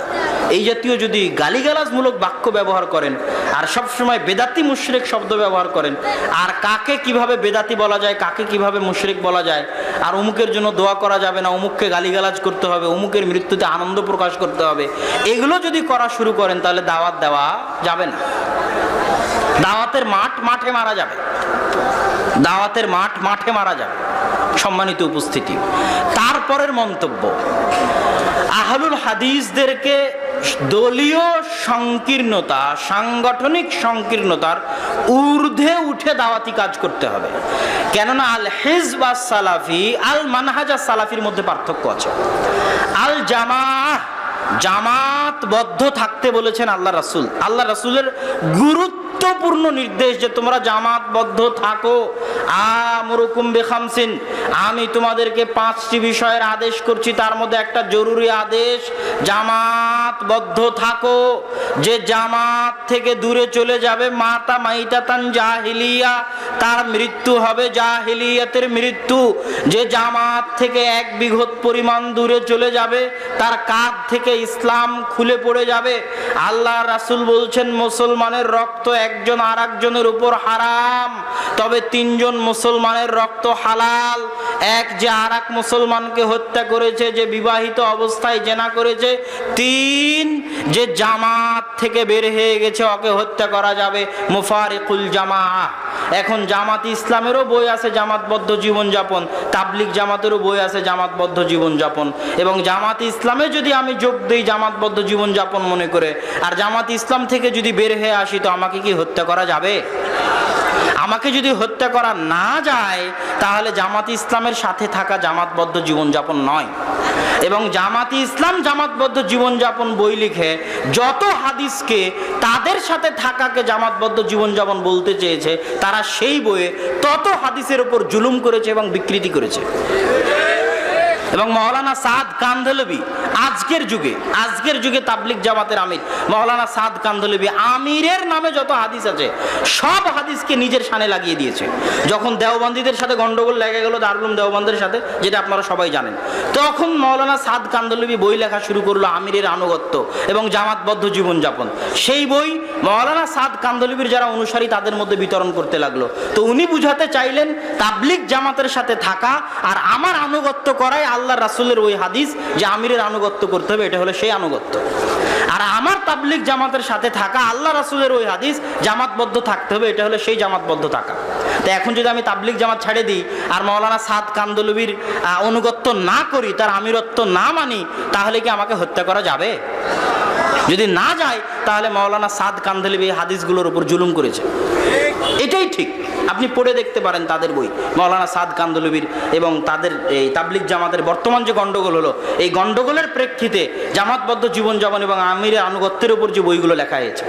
Speaker 1: এই জাতীয় যদি গালিগালাজমূলক বাক্য ব্যবহার করেন আর সবসময় বেদাতি মুশরিক শব্দ ব্যবহার করেন, আর কাকে কিভাবে বেদাতি বলা যায়, কাকে কিভাবে মুশরিক বলা যায়, আর অমুকের জন্য দোয়া করা যাবে না, অমুককে গালিগালাজ করতে হবে, অমুকের মৃত্যুতে আনন্দ প্রকাশ করতে হবে, এগুলো যদি করা শুরু করেন তাহলে দাওয়াত দেওয়া যাবে না। দাওয়াতের মাঠে মারা যাবে, দাওয়াতের মাঠে মারা যাবে। সম্মানিত উপস্থিতি, তারপরের মন্তব্য, আহলুল হাদিসদেরকে দলীয় সংকীর্ণতা, সাংগঠনিক সংকীর্ণতার ঊর্ধ্বে উঠে দাওয়াতি কাজ করতে হবে। কেননা আল হিজব আস সালাফি, আল মানহাজ আস সালাফির মধ্যে পার্থক্য আছে। আল জামাতবদ্ধ থাকতে বলেছেন আল্লাহ রাসূল। আল্লাহ রাসূলের গুরুত্বপূর্ণ নির্দেশ যে তোমরা জামাতবদ্ধ থাকো। আমরুকুম বিখামসিন, আমি তোমাদেরকে 5টি বিষয়ের আদেশ করছি, তার মধ্যে একটা জরুরি আদেশ, জামাতবদ্ধ থাকো। যে জামাত থেকে দূরে চলে যাবে, মাতা মাইতাতান জাহিলিয়া, তার মৃত্যু হবে জাহিলিয়াতের মৃত্যু। যে জামাত থেকে 1 বিঘত পরিমাণ দূরে চলে যাবে, তার কাঁধ থেকে ইসলাম খুলে পড়ে যাবে। আল্লাহ রাসূল বলছেন মুসলমানের রক্ত 1 একজন আর একজনের উপর হারাম, তবে তিনজন মুসলমানের রক্ত হালাল। এক, যে আর এক মুসলমানকে হত্যা করেছে, যে বিবাহিত অবস্থায় জেনা করেছে। তিন, যে জামাত থেকে বের হয়ে গেছে, ওকে হত্যা করা যাবে। মুফারিকুল জামাআহ। এখন জামাত ইসলামেরও বই আছে জামাতবদ্ধ জীবনযাপন, তাবলিগ জামাতেরও বই আছে জামাতবদ্ধ জীবনযাপন। এবং জামাত ইসলামে যদি আমি যোগ দিই জামাতবদ্ধ জীবনযাপন মনে করে, আর জামাত ইসলাম থেকে যদি বের হয়ে আসি, তো আমাকে কি হত্যা করা যাবে? আমাকে যদি হত্যা করা না যায়, তাহলে জামাত ইসলামের সাথে থাকা জামাতবদ্ধ জীবনযাপন নয়। এবং জামাত ইসলাম জামাতবদ্ধ জীবনযাপন বই লিখে যত হাদিসকে তাদের সাথে থাকাকে জামাতবদ্ধ জীবনযাপন বলতে চেয়েছে, তারা সেই বইয়ে তত হাদিসের উপর জুলুম করেছে এবং বিকৃতি করেছে। এবং মাওলানা সাদ কান্ধলভি আজকের যুগে তাবলিগ জামাতের আমির মাওলানা সাদ কান্ধলভি, আমিরের নামে যত হাদিস আছে সব হাদিসকে নিজের শানে লাগিয়ে দিয়েছে। যখন দেওবন্দীদের সাথে গন্ডগোল লেগে গেল দারুল উলুম দেওবন্দের সাথে, যেটা আপনারা সবাই জানেন, তখন মাওলানা সাদ কান্ধলভি বই লেখা শুরু করলো আমিরের আনুগত্য এবং জামাতবদ্ধ জীবনযাপন। সেই বই মাওলানা সাদ কান্ধলভির যারা অনুসারী তাদের মধ্যে বিতরণ করতে লাগলো। তো উনি বুঝাতে চাইলেন তাবলিগ জামাতের সাথে থাকা আর আমার আনুগত্য করাই আল্লাহ রাসূলের ওই হাদিস যে আমিরের আনুগত্য করতে হবে, এটা হলো সেই আনুগত্য। আর আমার তাবলিগ জামাতের সাথে থাকা আল্লাহ রাসূলের ওই হাদিস জামাতবদ্ধ থাকতে হবে, এটা হলো সেই জামাতবদ্ধ থাকা। তো এখন যদি আমি তাবলিগ জামাত ছেড়ে দিই আর মাওলানা সাদ কান্ধলভির অনুগত্য না করি, তার আমিরত্ব না মানি, তাহলে কি আমাকে হত্যা করা যাবে? যদি না যায়, তাহলে মাওলানা সাদ কান্ধলভি হাদিসগুলোর উপর জুলুম করেছে, এটাই ঠিক। আপনি পড়ে দেখতে পারেন তাদের বই, মাওলানা সাদ কান্ধলভির এবং তাদের এই তাবলিগ জামাতের বর্তমান যে গন্ডগোল হলো, এই গন্ডগোলের প্রেক্ষিতে জামাতবদ্ধ জীবনযাপন এবং আমিরের আনুগত্যের উপর যে বইগুলো লেখা হয়েছে।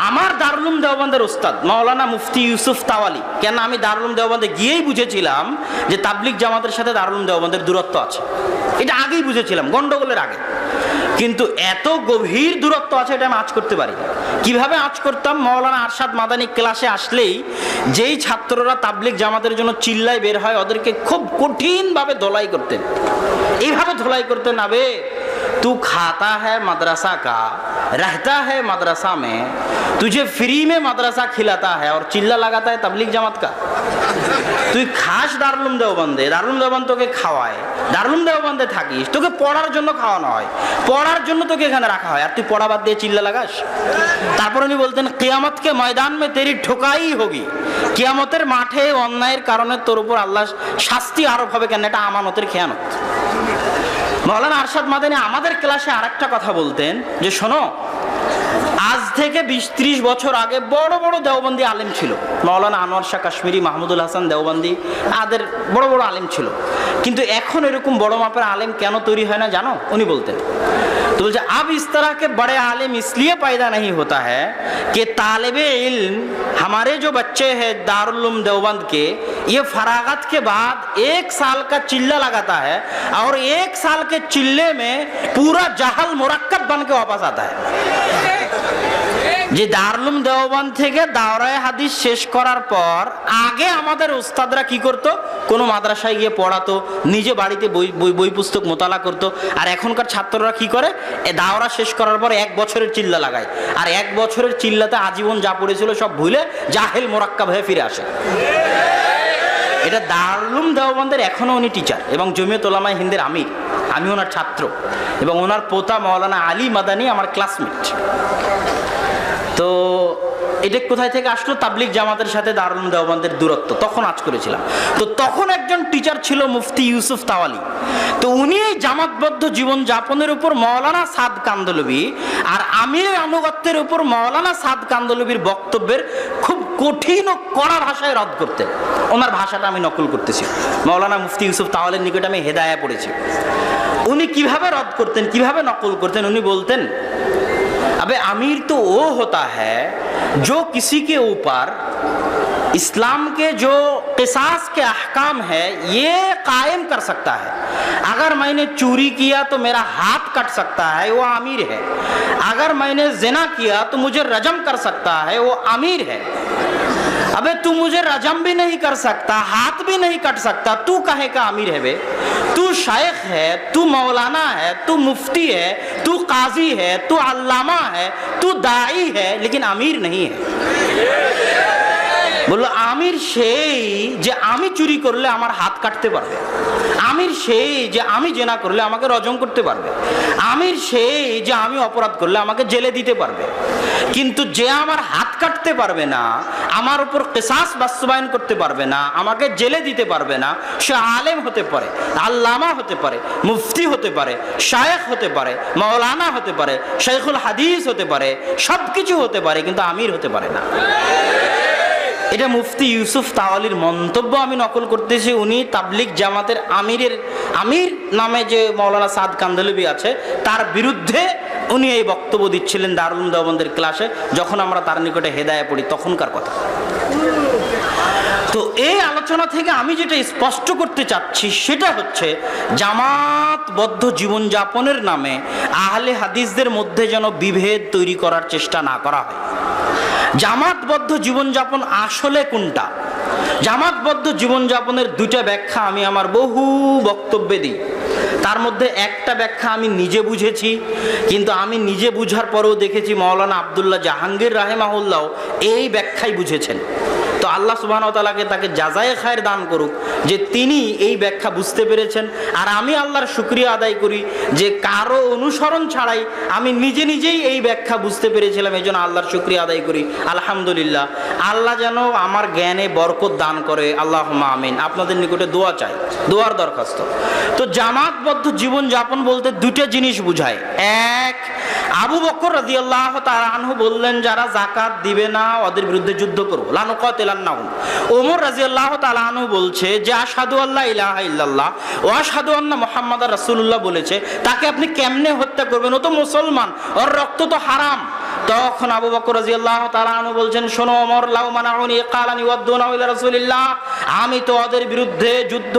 Speaker 1: আমার দারুল উলুম দেওবন্দের উস্তাদ মাওলানা মুফতি ইউসুফ তাওয়ালি, কেন আমি দারুল উলুম দেওবন্দে গিয়েই বুঝেছিলাম যে তাবলিগ জামাতের সাথে দারুল উলুম দেওবন্দের দূরত্ব আছে, এটা আগেই বুঝেছিলাম গন্ডগোলের আগে। কিন্তু এত গভীর দূরত্ব আছে এটা আমি আঁচ করতে পারি। কিভাবে আঁচ করতাম? মাওলানা আরশাদ মাদানী ক্লাসে আসলেই যেই ছাত্ররা তাবলিগ জামাতের জন্য চিল্লায় বের হয়, ওদেরকে খুব কঠিনভাবে ধোলাই করতেন। এইভাবে ধোলাই করতেন, আবে तू खाता है मदरसा का, रहता है मदरसा में, तुझे फ्री में मदरसा खिलाता है और चिल्ला लगाता है तबलीग जमात का। তুই খাস দারুল উলুম দেওবন্দে, দারুল উলুম দেওবন্দ তোকে খাওয়ায়, দারুল উলুম দেওবন্দে থাকিস, তোকে পড়ার জন্য খাওয়ানো হয়, পড়ার জন্য তোকে এখানে রাখা হয়, আর তুই পড়া বাদ দিয়ে চিল্লা লাগাস। তারপর উনি বলতেন কিয়ামত কে ময়দান মে তেরি ঠোকাই হোগি, কিয়ামতের মাঠে অন্যায়ের কারণে তোর উপর আল্লাহ শাস্তি আরোপ হবে, কেন এটা আমানতের খেয়ানত। মাওলানা আরশাদ মাদানী আমাদের ক্লাসে আরেকটা কথা বলতেন যে শোনো, আজ থেকে 20-30 বছর আগে বড় বড় দেওবন্দি আলেম ছিল, মাওলানা আনোয়ার শাহ কাশ্মীরি, মাহমুদুল হাসান দেওবন্দি, আদের বড় বড় আলেম ছিল। কিন্তু এখন এরকম বড় মাপের আলেম কেন তৈরি হয় না জানো? উনি বলতেন, तो बोलते अब इस तरह के बड़े आलिम इसलिए पैदा नहीं होता है कि तालिबे इल्म हमारे जो बच्चे हैं दारुल उलूम देवबंद के, ये फरागत के बाद 1 साल का चिल्ला लगाता है और 1 साल के चिल्ले में पूरा जहल मुरक्कब बन के वापस आता है। যে দারুল উলুম দেওবন্দ থেকে দাওরায়ে হাদিস শেষ করার পর আগে আমাদের উস্তাদরা কি করতো? কোনো মাদ্রাসায় গিয়ে পড়াতো, নিজে বাড়িতে বই পুস্তক মোতালা করতো। আর এখনকার ছাত্ররা কি করে? দাওরা শেষ করার পর 1 বছরের চিল্লা লাগায়, আর 1 বছরের চিল্লাতে আজীবন যা পড়েছিল সব ভুলে জাহেল মোরাক্কাব হয়ে ফিরে আসে। এটা দারুল উলুম দেওবন্দের এখনো উনি টিচার এবং জমিয়ত উলামায়ে হিন্দের আমির, আমি ওনার ছাত্র, এবং ওনার পোতা মাওলানা আলী মাদানী আমার ক্লাসমেট। তো এটা কোথায় থেকে আসলো? তাবলিগ জামাতের সাথে দারুল উলুম দেওবন্দের দূরত্ব তখন আজ করেছিলাম। তো তখন একজন টিচার ছিল মুফতি ইউসুফ তাওয়ালি, তো উনি এই জামাতবদ্ধ জীবন যাপনের উপর মাওলানা সাদ কান্ধলভি আর আমিরের আনুগত্যের উপর মাওলানা সাদ কান্ধলভির বক্তব্যের খুব কঠিন ও কড়া ভাষায় রদ করতেন। ওনার ভাষাটা আমি নকল করতেছি, মাওলানা মুফতি ইউসুফ তাওয়ালির নিকট আমি হেদায়া পড়েছি। উনি কিভাবে রদ করতেন, কিভাবে নকল করতেন? উনি বলতেন, अबे अमीर तो वो होता है जो किसी के ऊपर इस्लाम के जो क़िसास के अहकाम है ये कायम कर सकता है। अगर मैंने चोरी किया तो मेरा हाथ कट सकता है, वो अमीर है। अगर मैंने ज़िना किया तो मुझे रजम कर सकता है, वो अमीर है। अबे तू मुझे रजम भी नहीं कर सकता, हाथ भी नहीं कट सकता, तू काहे का अमीर है बे? तू शायख है, तू मौलाना है, तू मुफ्ती है, तू काजी है, तू अल्लामा है, तू दाई है, लेकिन अमीर नहीं है। বললো আমির সেই যে আমি চুরি করলে আমার হাত কাটতে পারবে, আমির সেই যে আমি জেনা করলে আমাকে রজম করতে পারবে, আমির সেই যে আমি অপরাধ করলে আমাকে জেলে দিতে পারবে, কিন্তু যে আমার হাত কাটতে পারবে না, আমার উপর কিসাস বাস্তবায়ন করতে পারবে না, আমাকে জেলে দিতে পারবে না, সে আলেম হতে পারে, আল্লামা হতে পারে, মুফতি হতে পারে, শায়েখ হতে পারে, মৌলানা হতে পারে, শাইখুল হাদিস হতে পারে, সবকিছু হতে পারে, কিন্তু আমির হতে পারে না। এটা মুফতি ইউসুফ তাওয়ালির মন্তব্য আমি নকল করতেছি। উনি তাবলিগ জামাতের আমির নামে যে মৌলানা সাদ কান্দলবি আছে তার বিরুদ্ধে উনি এই বক্তব্য দিচ্ছিলেন দারুল উলুম দেওবন্দের ক্লাসে, যখন আমরা তার নিকটে হেদায়ে পড়ি তখনকার কথা। তো এই আলোচনা থেকে আমি যেটা স্পষ্ট করতে চাচ্ছি সেটা হচ্ছে জামাতবদ্ধ জীবনযাপনের নামে আহলে হাদিসদের মধ্যে যেন বিভেদ তৈরি করার চেষ্টা না করা হয়। জামাতবদ্ধ জীবনযাপন আসলে কোনটা? জামাতবদ্ধ জীবনযাপনের দুইটা ব্যাখ্যা আমি আমার বহু বক্তব্যে দিই। তার মধ্যে একটা ব্যাখ্যা আমি নিজে বুঝেছি, কিন্তু আমি নিজে বুঝার পরেও দেখেছি মাওলানা আব্দুল্লাহ জাহাঙ্গীর রাহেমাহুল্লাহ এই ব্যাখ্যাই বুঝেছেন। তো আল্লাহ সুবহানাহু ওয়া তাআলাকে তাকে জাযায়ে খায়ের দান করুক যে তিনি এই ব্যাখ্যা বুঝতে পেরেছেন। আর আমি আল্লাহর শুকরিয়া আদায় করি যে কারো অনুসরণ ছাড়াই আমি নিজে নিজেই এই ব্যাখ্যা বুঝতে পেরেছিলাম, এই জন্য আল্লাহর শুকরিয়া আদায় করি। আলহামদুলিল্লাহ, আল্লাহ যেন আমার জ্ঞানে বরকত দান করে, আল্লাহুম্মা আমিন। আপনাদের নিকটে দোয়া চাই, দোয়ার দরখাস্ত। তো জামাতবদ্ধ জীবনযাপন বলতে দুটো জিনিস বুঝায়। এক, আবু বকর রাদিয়াল্লাহু তাআলা আনহু বললেন যারা যাকাত দিবে না ওদের বিরুদ্ধে যুদ্ধ করব, লা নুকাতিলান্নাহুম। ওমর রাদিয়াল্লাহু তাআলা আনহু বলছে যে আশহাদু আল্লা ইলাহা ইল্লাল্লাহ ওয়া আশহাদু আন্না মুহাম্মাদার রাসূলুল্লাহ বলেছে, তাকে আপনি কেমনে হত্যা করবেন? ও তো মুসলমান, ওর রক্ত তো হারাম। তখন আবু বকর রাদিয়াল্লাহু তাআলা আনহু বলছেন, শোনো ওমর, লাউ মানাউনি কালানি ওয়াদুনা ইলা রাসূলিল্লাহ, আমি তো ওদের বিরুদ্ধে যুদ্ধ